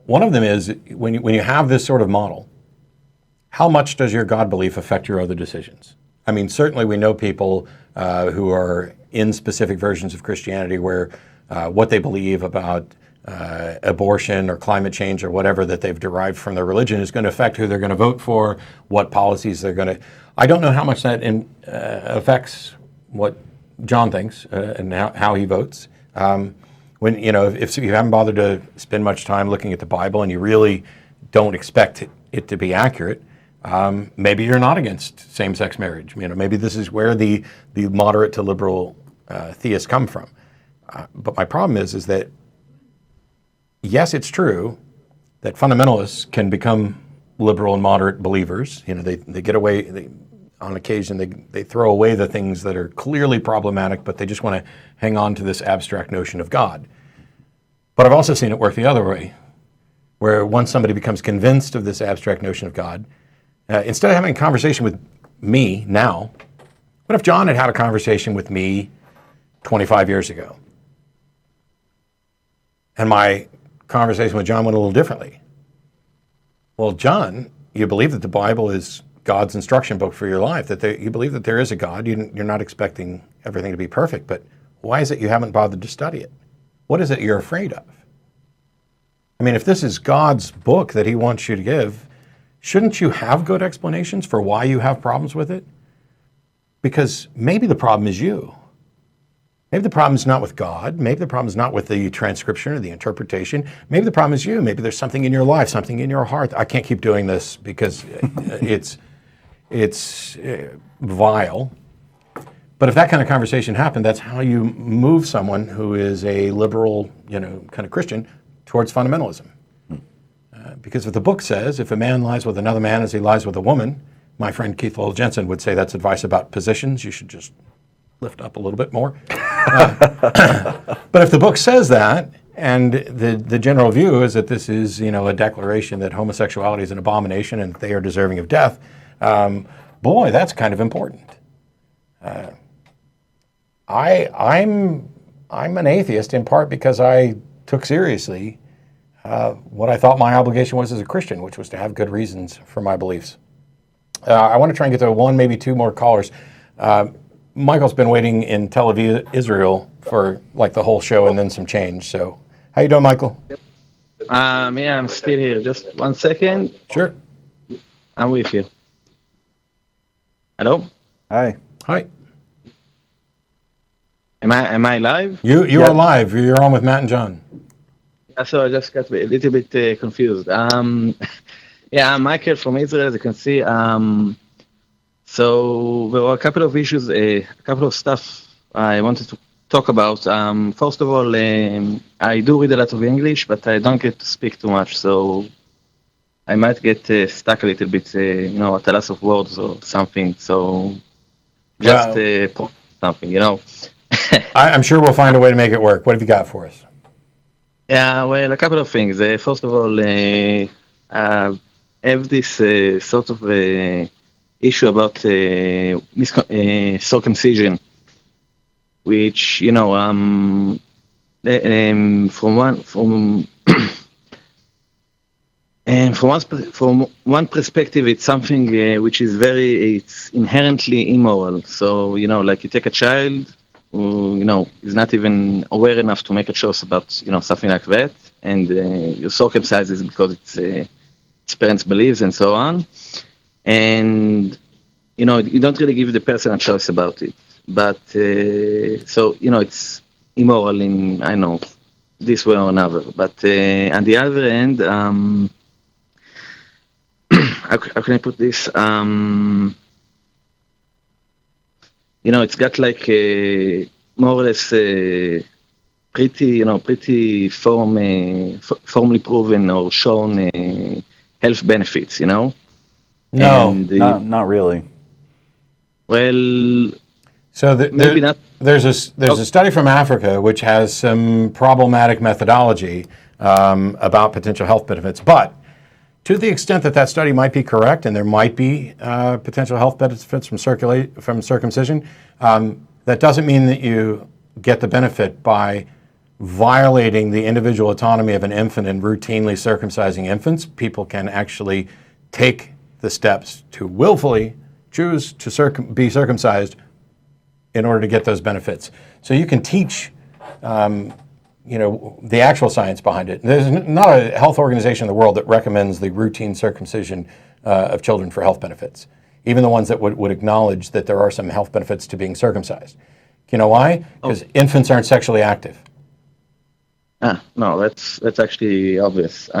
One of them is when you have this sort of model, how much does your God belief affect your other decisions? I mean, certainly we know people who are in specific versions of Christianity where what they believe about abortion or climate change or whatever that they've derived from their religion is going to affect who they're going to vote for, what policies they're going to. I don't know how much that affects what John thinks and how he votes. When if you haven't bothered to spend much time looking at the Bible and you really don't expect it to be accurate, maybe you're not against same-sex marriage. Maybe this is where the moderate to liberal theists come from. But my problem is that yes, it's true that fundamentalists can become liberal and moderate believers. They get away. On occasion, they throw away the things that are clearly problematic, but they just want to hang on to this abstract notion of God. But I've also seen it work the other way, where once somebody becomes convinced of this abstract notion of God, instead of having a conversation with me now, what if John had a conversation with me 25 years ago? And my conversation with John went a little differently. Well, John, you believe that the Bible is God's instruction book for your life, that you believe that there is a God. You're not expecting everything to be perfect, but why is it you haven't bothered to study it? What is it you're afraid of? I mean, if this is God's book that he wants you to give, shouldn't you have good explanations for why you have problems with it? Because maybe the problem is you. Maybe the problem is not with God. Maybe the problem is not with the transcription or the interpretation. Maybe the problem is you. Maybe there's something in your life, something in your heart. I can't keep doing this because it's vile. But if that kind of conversation happened, that's how you move someone who is a liberal, kind of Christian towards fundamentalism. Because if the book says, if a man lies with another man as he lies with a woman, my friend Keith Lowell Jensen would say that's advice about positions. You should just lift up a little bit more. But if the book says that, and the general view is that this is, a declaration that homosexuality is an abomination and they are deserving of death, boy, that's kind of important. I'm an atheist in part because I took seriously what I thought my obligation was as a Christian, which was to have good reasons for my beliefs. I want to try and get to one, maybe two more callers. Michael's been waiting in Tel Aviv, Israel, for like the whole show and then some change. So, how you doing, Michael? Yeah, I'm still here. Just 1 second. Sure. I'm with you. Hello? Hi. Hi. Am I live? You are live. You're on with Matt and John. Yeah, so I just got a little bit confused. I'm Michael from Israel, as you can see. So there were a couple of issues, a couple of stuff I wanted to talk about. First of all, I do read a lot of English, but I don't get to speak too much, so I might get stuck a little bit, at a loss of words or something. So just something, I'm sure we'll find a way to make it work. What have you got for us? Yeah, well, a couple of things. First of all, I have this sort of issue about circumcision, which from one perspective, it's something which is it's inherently immoral. So like you take a child who is not even aware enough to make a choice about something like that, and you circumcise is because it's its parents' beliefs and so on, and you don't really give the person a choice about it, but so it's immoral in this way or another. But on the other end, how can I put this? It's got like more or less pretty formally proven or shown health benefits, No. And, Not really. well, So maybe not. There's a study from Africa which has some problematic methodology about potential health benefits, but to the extent that that study might be correct and there might be potential health benefits from circumcision, that doesn't mean that you get the benefit by violating the individual autonomy of an infant and routinely circumcising infants. People can actually take the steps to willfully choose to be circumcised in order to get those benefits. So you can teach the actual science behind it. There's not a health organization in the world that recommends the routine circumcision of children for health benefits, even the ones that would acknowledge that there are some health benefits to being circumcised. You know why? Because infants aren't sexually active. No, that's actually obvious.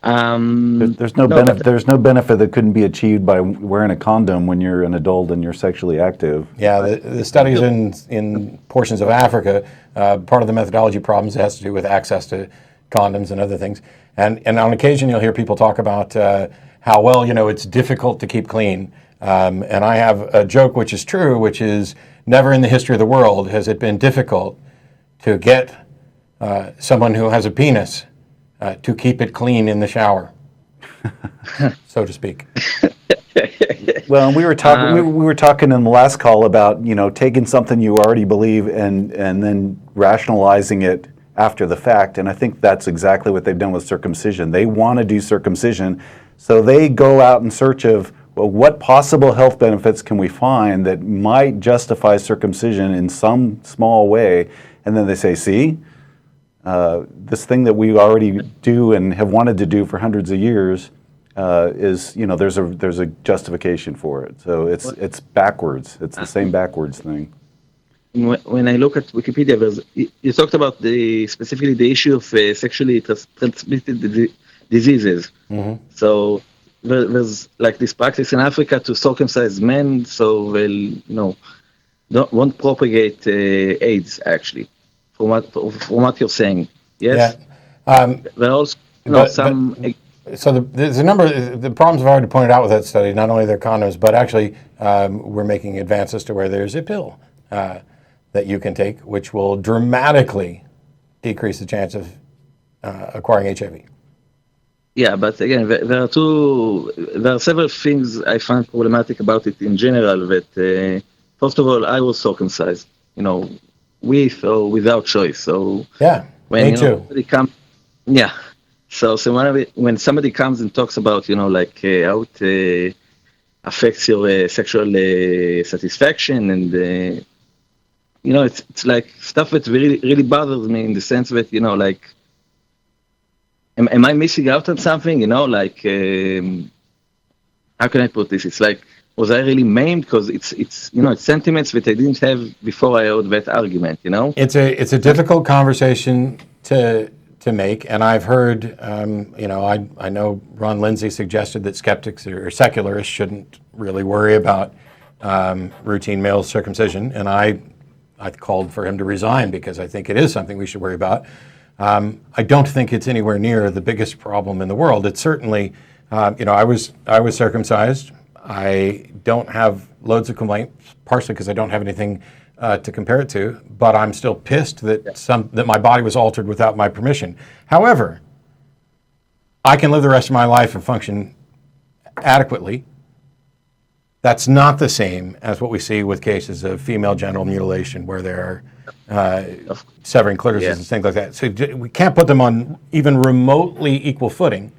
There's no benefit. There's no benefit that couldn't be achieved by wearing a condom when you're an adult and you're sexually active. Yeah, the studies in portions of Africa, part of the methodology problems has to do with access to condoms and other things. And on occasion, you'll hear people talk about how, well, it's difficult to keep clean. And I have a joke which is true, which is never in the history of the world has it been difficult to get someone who has a penis to keep it clean in the shower, so to speak. Well, we were talking. We were talking in the last call about taking something you already believe and then rationalizing it after the fact. And I think that's exactly what they've done with circumcision. They want to do circumcision, so they go out in search of, well, what possible health benefits can we find that might justify circumcision in some small way, and then they say, see. This thing that we already do and have wanted to do for hundreds of years is, there's a justification for it. So it's backwards. It's the same backwards thing. When I look at Wikipedia, you talked about specifically the issue of sexually transmitted diseases. Mm-hmm. So there's like this practice in Africa to circumcise men so they'll, won't propagate AIDS actually. From what you're saying, yes. Yeah. There are also So there's a number. The problems I've already pointed out with that study. Not only their condoms, but actually we're making advances to where there's a pill that you can take, which will dramatically decrease the chance of acquiring HIV. Yeah, but again, there are several things I find problematic about it in general. That first of all, I was circumcised. With or without choice. So yeah, me too. So when somebody comes and talks about how it affects your sexual satisfaction, and it's like stuff that really bothers me in the sense that am I missing out on something? How can I put this? It's like, was I really maimed? Because it's sentiments that I didn't have before I heard that argument. It's a difficult conversation to make, and I've heard I know Ron Lindsay suggested that skeptics or secularists shouldn't really worry about routine male circumcision, and I called for him to resign because I think it is something we should worry about. I don't think it's anywhere near the biggest problem in the world. It's certainly I was circumcised. I don't have loads of complaints, partially because I don't have anything to compare it to, but I'm still pissed that my body was altered without my permission. However, I can live the rest of my life and function adequately. That's not the same as what we see with cases of female genital mutilation where there are severing clitorises and things like that. So we can't put them on even remotely equal footing,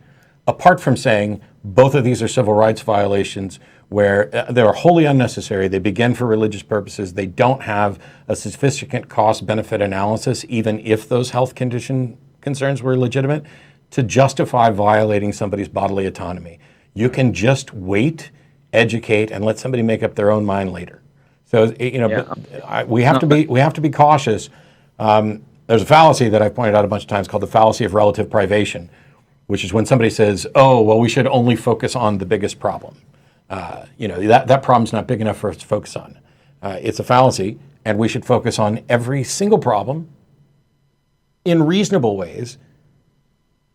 apart from saying both of these are civil rights violations where they're wholly unnecessary. They begin for religious purposes. They don't have a sufficient cost-benefit analysis, even if those health condition concerns were legitimate, to justify violating somebody's bodily autonomy. You can just wait, educate, and let somebody make up their own mind later. So we have to be cautious. There's a fallacy that I've pointed out a bunch of times called the fallacy of relative privation, which is when somebody says, "Oh, well, we should only focus on the biggest problem." That problem's not big enough for us to focus on. It's a fallacy, and we should focus on every single problem in reasonable ways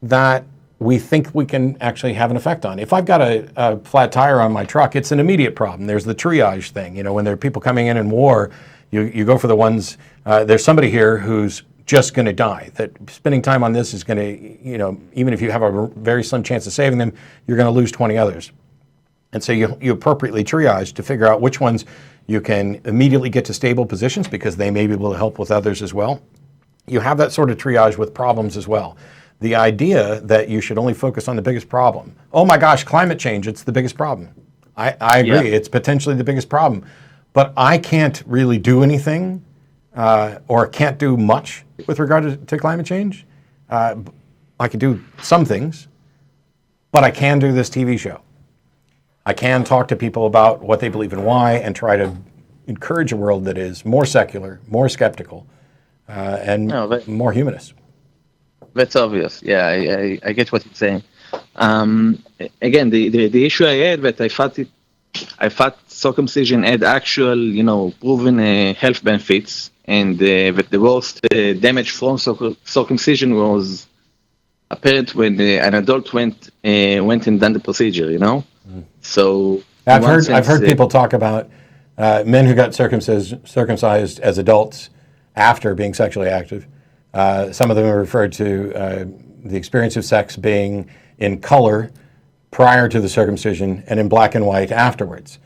that we think we can actually have an effect on. If I've got a flat tire on my truck, it's an immediate problem. There's the triage thing. When there are people coming in war, you go for the ones, there's somebody here who's just going to die, that spending time on this is going to, even if you have a very slim chance of saving them, you're going to lose 20 others. And so you appropriately triage to figure out which ones you can immediately get to stable positions because they may be able to help with others as well. You have that sort of triage with problems as well. The idea that you should only focus on the biggest problem. Oh my gosh, climate change, it's the biggest problem. I agree, it's potentially the biggest problem. But I can't really do anything or can't do much with regard to climate change. I can do some things, but I can do this TV show. I can talk to people about what they believe and why and try to encourage a world that is more secular, more skeptical, and more humanist. That's obvious. Yeah, I get what you're saying. Again, the issue I had that I thought circumcision had actual, proven health benefits, and that the worst damage from circumcision was apparent when an adult went and done the procedure. So I've heard people talk about men who got circumcised as adults after being sexually active. Some of them are referred to the experience of sex being in color prior to the circumcision and in black and white afterwards.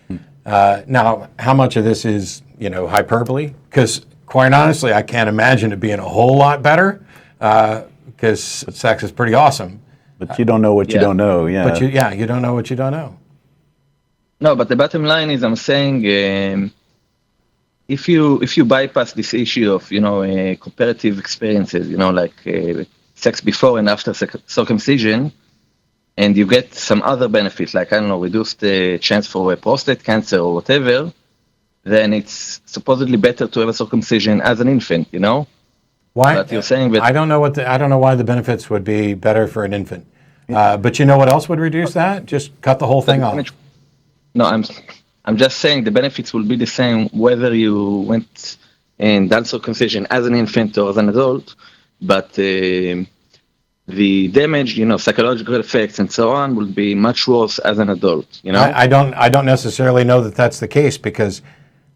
Now, how much of this is hyperbole? Because quite honestly, I can't imagine it being a whole lot better because sex is pretty awesome. But you don't know what you don't know. Yeah. But you don't know what you don't know. No, but the bottom line is, I'm saying, if you bypass this issue of comparative experiences, like sex before and after circumcision, and you get some other benefits, like reduced chance for prostate cancer or whatever, then it's supposedly better to have a circumcision as an infant. Why? But you're saying that I don't know why the benefits would be better for an infant. But you know what else would reduce that? Just cut the whole thing off. No, I'm just saying the benefits will be the same whether you went and done circumcision as an infant or as an adult, but the damage, psychological effects and so on, will be much worse as an adult. I don't necessarily know that that's the case because,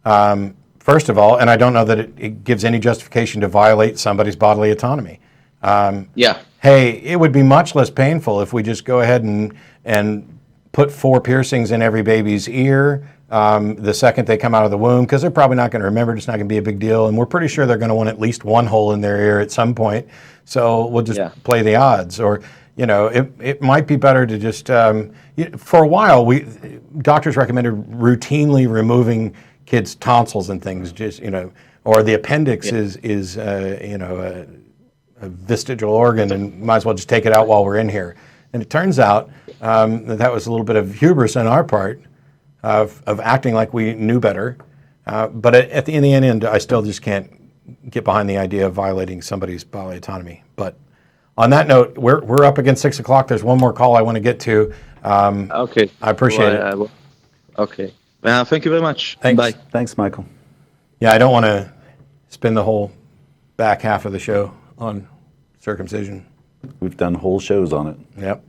first of all, and I don't know that it gives any justification to violate somebody's bodily autonomy. Hey, it would be much less painful if we just go ahead and put 4 piercings in every baby's ear the second they come out of the womb, because they're probably not going to remember. It's not going to be a big deal. And we're pretty sure they're going to want at least one hole in their ear at some point. So we'll just play the odds. Or, it might be better to just, for a while, doctors recommended routinely removing kids' tonsils and things, just, or the appendix is a vestigial organ and might as well just take it out while we're in here. And it turns out that was a little bit of hubris on our part of acting like we knew better. But in the end, I still just can't get behind the idea of violating somebody's bodily autonomy. But on that note, we're up against 6 o'clock. There's one more call I want to get to. Okay. I appreciate it. Okay. Thank you very much. Thanks. Bye. Thanks, Michael. Yeah, I don't want to spend the whole back half of the show on circumcision. We've done whole shows on it. Yep.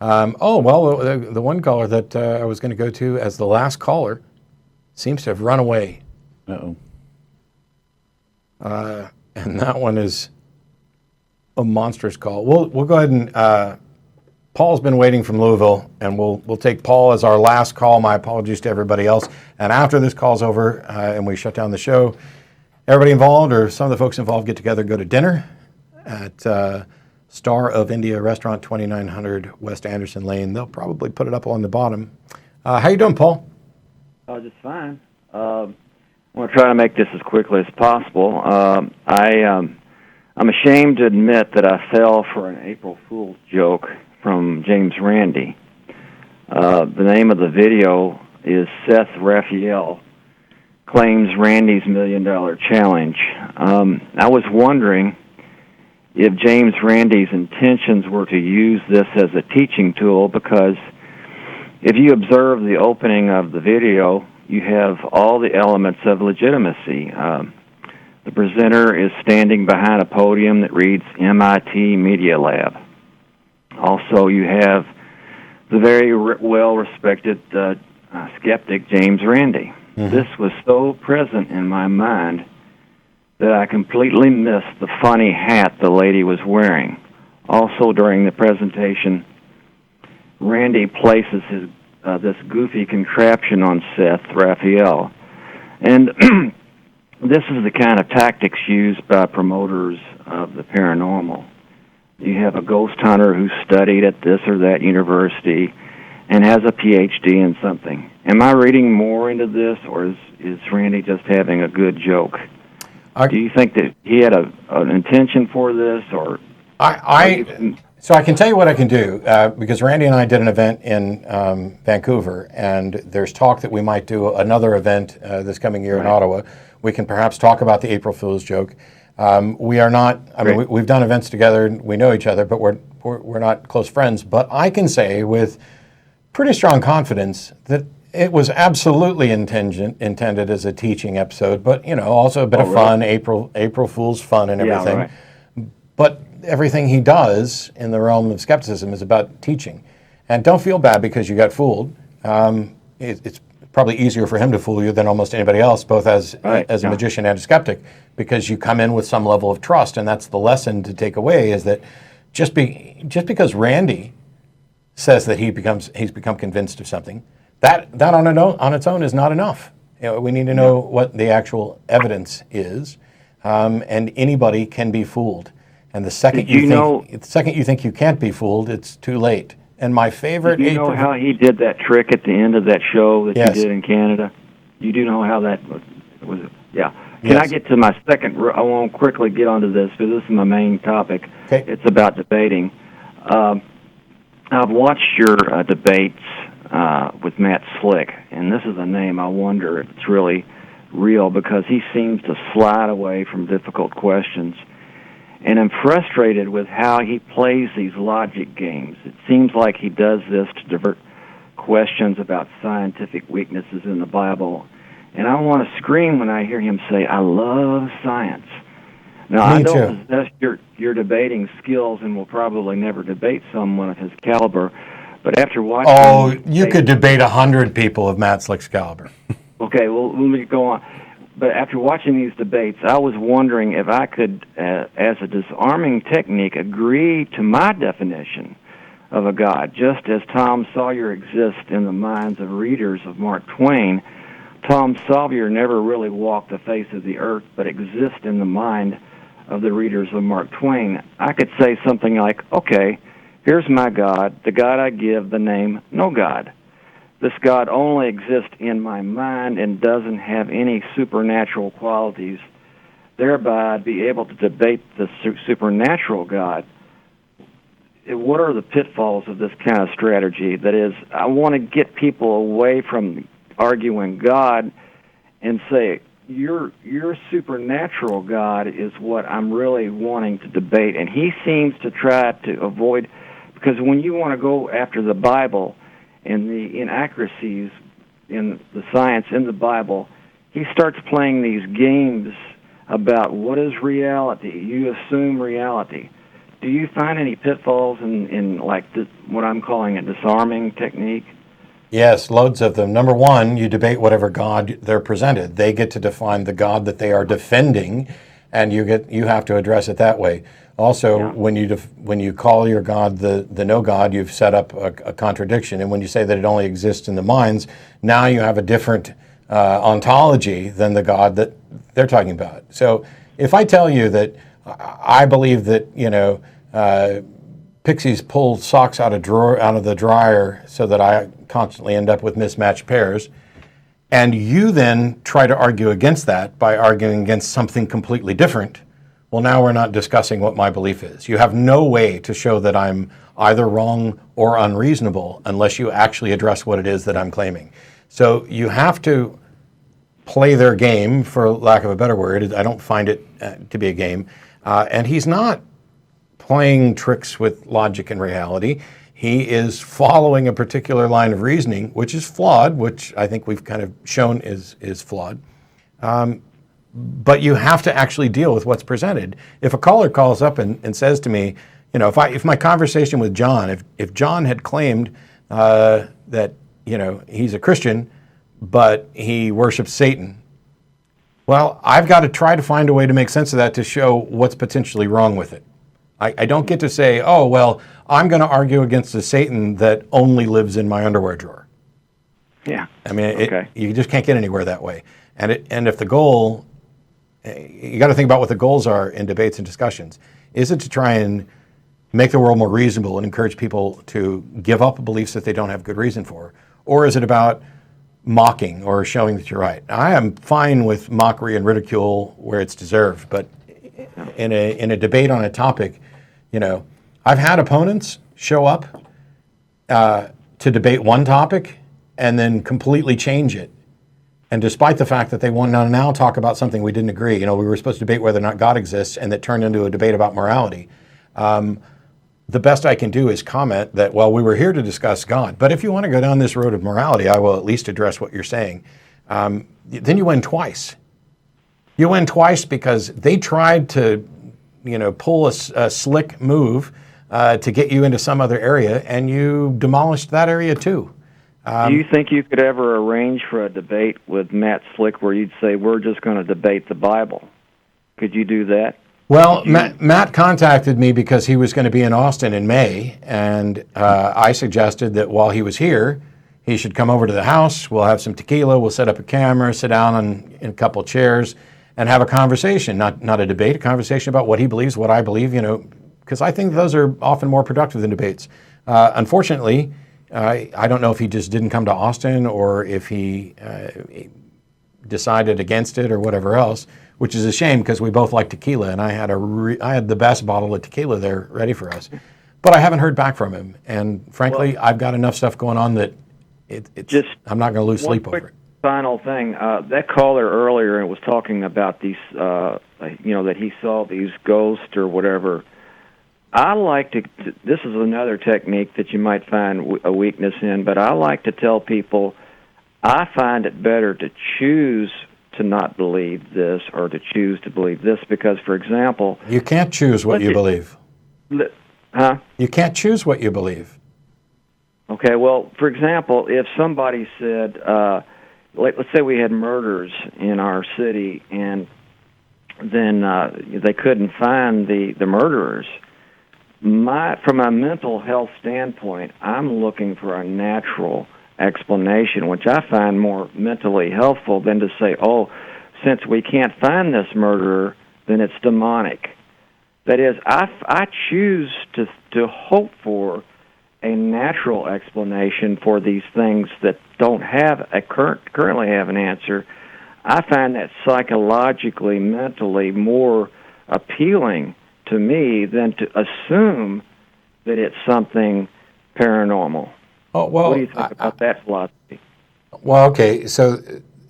The one caller that I was going to go to as the last caller seems to have run away. Uh-oh. And that one is a monstrous call. We'll go ahead and Paul's been waiting from Louisville, and we'll take Paul as our last call. My apologies to everybody else. And after this call's over and we shut down the show, everybody involved or some of the folks involved get together, go to dinner at Star of India Restaurant, 2900 West Anderson Lane. They'll probably put it up on the bottom. How you doing, Paul? Oh, just fine. I'm going to try to make this as quickly as possible. I'm ashamed to admit that I fell for an April Fool's joke from James Randi. The name of the video is Seth Raphael Claims Randy's $1 Million Challenge. I was wondering if James Randi's intentions were to use this as a teaching tool, because if you observe the opening of the video, you have all the elements of legitimacy. The presenter is standing behind a podium that reads MIT Media Lab. Also, you have the very well-respected skeptic James Randi. Mm-hmm. This was so present in my mind that I completely missed the funny hat the lady was wearing. Also, during the presentation, Randi places this goofy contraption on Seth Raphael. And this is the kind of tactics used by promoters of the paranormal. You have a ghost hunter who studied at this or that university and has a PhD in something. Am I reading more into this, or is Randi just having a good joke? Do you think that he had an intention for this, or? So I can tell you what I can do, because Randi and I did an event in Vancouver, and there's talk that we might do another event this coming year in Ottawa. We can perhaps talk about the April Fool's joke. We are not, we've done events together, and we know each other, but we're not close friends. But I can say with pretty strong confidence that it was absolutely intended as a teaching episode, but also a bit of fun, April Fool's fun and everything. Yeah, right. But everything he does in the realm of skepticism is about teaching. And don't feel bad because you got fooled. It's probably easier for him to fool you than almost anybody else, both as a magician and a skeptic, because you come in with some level of trust, and that's the lesson to take away, is that just because Randi says that he's become convinced of something, that on its own is not enough. We need to know what the actual evidence is, and anybody can be fooled. And the second you think you can't be fooled, it's too late. And my favorite. Do you know how he did that trick at the end of that show that you did in Canada? You do know how that was? Yeah. Can I get to my second? I won't quickly get onto this, because this is my main topic. Okay. It's about debating. I've watched your debates with Matt Slick, and this is a name I wonder if it's really real, because he seems to slide away from difficult questions. And I'm frustrated with how he plays these logic games. It seems like he does this to divert questions about scientific weaknesses in the Bible. And I want to scream when I hear him say, "I love science." Now, I don't possess your debating skills and will probably never debate someone of his caliber. But after watching... you could debate 100 people of Matt Slick's caliber. Okay, well, let me go on. But after watching these debates, I was wondering if I could, as a disarming technique, agree to my definition of a God. Just as Tom Sawyer exists in the minds of readers of Mark Twain, Tom Sawyer never really walked the face of the earth, but exists in the mind of the readers of Mark Twain. I could say something like, okay, here's my God, the God I give the name No God. This God only exists in my mind and doesn't have any supernatural qualities. Thereby, I'd be able to debate the supernatural God. What are the pitfalls of this kind of strategy? That is, I want to get people away from arguing God and say, your supernatural God is what I'm really wanting to debate. And he seems to try to avoid, because when you want to go after the Bible and the inaccuracies in the science in the Bible, he starts playing these games about what is reality. You assume reality. Do you find any pitfalls in like this, what I'm calling a disarming technique? Yes, loads of them. Number one, you debate whatever God they're presented. They get to define the God that they are defending, and you have to address it that way. Also, when you call your God the no God, you've set up a contradiction. And when you say that it only exists in the minds, now you have a different ontology than the God that they're talking about. So if I tell you that I believe that pixies pull socks out of the dryer so that I constantly end up with mismatched pairs, and you then try to argue against that by arguing against something completely different, well, now we're not discussing what my belief is. You have no way to show that I'm either wrong or unreasonable unless you actually address what it is that I'm claiming. So you have to play their game, for lack of a better word. I don't find it to be a game. And he's not playing tricks with logic and reality. He is following a particular line of reasoning, which is flawed, which I think we've kind of shown is flawed. But you have to actually deal with what's presented. If a caller calls up and says to me, you know, if my conversation with John, if John had claimed that, you know, he's a Christian, but he worships Satan, well, I've got to try to find a way to make sense of that to show what's potentially wrong with it. I don't get to say, oh, well, I'm going to argue against a Satan that only lives in my underwear drawer. Yeah. I mean, you just can't get anywhere that way. And if the goal, you got to think about what the goals are in debates and discussions. Is it to try and make the world more reasonable and encourage people to give up beliefs that they don't have good reason for? Or is it about mocking or showing that you're right? I am fine with mockery and ridicule where it's deserved, but in a debate on a topic, you know, I've had opponents show up to debate one topic and then completely change it. And despite the fact that they want to now talk about something we didn't agree, you know, we were supposed to debate whether or not God exists, and that turned into a debate about morality. The best I can do is comment that, well, we were here to discuss God, but if you want to go down this road of morality, I will at least address what you're saying. Then you win twice. You win twice because they tried to, you know, pull a slick move to get you into some other area, and you demolished that area too. Do you think you could ever arrange for a debate with Matt Slick where you'd say, we're just going to debate the Bible? Could you do that? Well, Matt contacted me because he was going to be in Austin in May, and I suggested that while he was here, he should come over to the house. We'll have some tequila, we'll set up a camera, sit down in a couple of chairs, and have a conversation, not a debate, a conversation about what he believes, what I believe, you know, because I think those are often more productive than debates. Unfortunately, I don't know if he just didn't come to Austin or if he decided against it or whatever else, which is a shame because we both like tequila, and I had the best bottle of tequila there ready for us. But I haven't heard back from him, and frankly, I've got enough stuff going on that I'm not going to lose sleep over it. Final thing, that caller earlier was talking about these, that he saw these ghosts or whatever. I like to, this is another technique that you might find a weakness in, but I like to tell people I find it better to choose to not believe this or to choose to believe this because, for example... You can't choose what you believe. Huh? You can't choose what you believe. Okay, well, for example, if somebody said, let's say we had murders in our city and then they couldn't find the murderers, from a mental health standpoint, I'm looking for a natural explanation, which I find more mentally helpful than to say, oh, since we can't find this murderer, then it's demonic. That is, I choose to hope for a natural explanation for these things that don't have currently have an answer. I find that psychologically, mentally more appealing to me than to assume that it's something paranormal. Oh, well, what do you think about that philosophy? Well, okay, so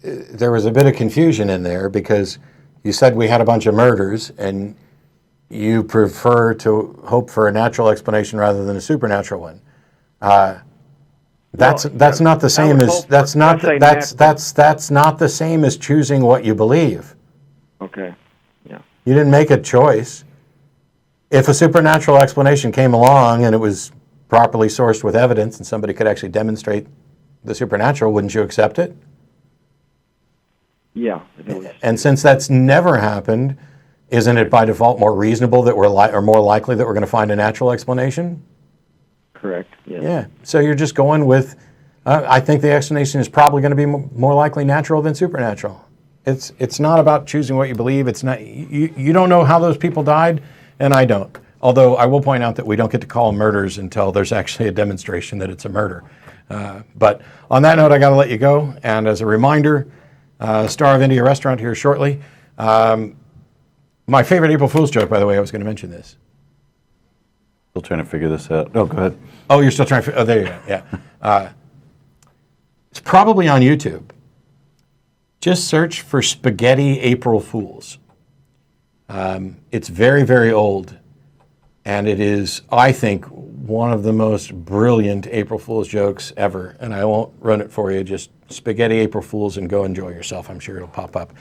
there was a bit of confusion in there because you said we had a bunch of murders and you prefer to hope for a natural explanation rather than a supernatural one. That's not the same as that's not the same as choosing what you believe. Okay. Yeah. You didn't make a choice. If a supernatural explanation came along and it was properly sourced with evidence and somebody could actually demonstrate the supernatural, wouldn't you accept it? Yeah. And since that's never happened, isn't it by default more reasonable that or more likely that we're going to find a natural explanation? Correct. Yes. Yeah. So you're just going with, I think the explanation is probably going to be more likely natural than supernatural. It's not about choosing what you believe. It's not. You don't know how those people died, and I don't. Although I will point out that we don't get to call them murders until there's actually a demonstration that it's a murder. But on that note, I got to let you go. And as a reminder, Star of India restaurant here shortly. My favorite April Fool's joke, by the way, I was going to mention this. Still trying to figure this out. Oh, go ahead. Oh, you're still trying to. Oh, there you go. Yeah, it's probably on YouTube. Just search for spaghetti April Fools. It's very, very old, and it is, I think, one of the most brilliant April Fool's jokes ever. And I won't run it for you. Just spaghetti April Fools and go enjoy yourself. I'm sure it'll pop up.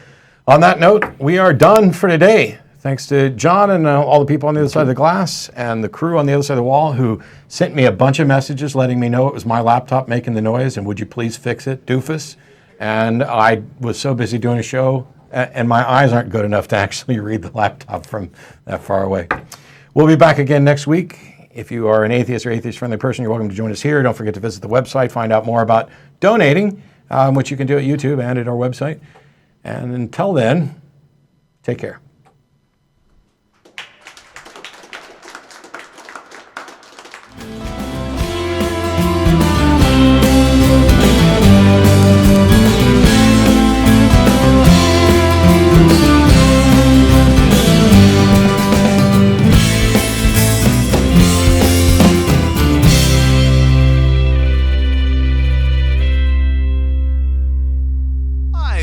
On that note, we are done for today. Thanks to John and all the people on the other side of the glass and the crew on the other side of the wall who sent me a bunch of messages letting me know it was my laptop making the noise and would you please fix it, doofus. And I was so busy doing a show and my eyes aren't good enough to actually read the laptop from that far away. We'll be back again next week. If you are an atheist or atheist-friendly person, you're welcome to join us here. Don't forget to visit the website, find out more about donating, which you can do at YouTube and at our website. And until then, take care.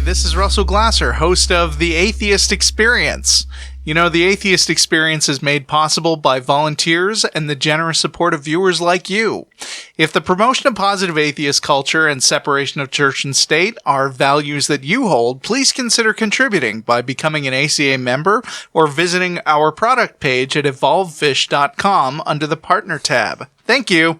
This is Russell Glasser, host of The Atheist Experience. You know, The Atheist Experience is made possible by volunteers and the generous support of viewers like you. If the promotion of positive atheist culture and separation of church and state are values that you hold, please consider contributing by becoming an ACA member or visiting our product page at evolvefish.com under the Partner tab. Thank you.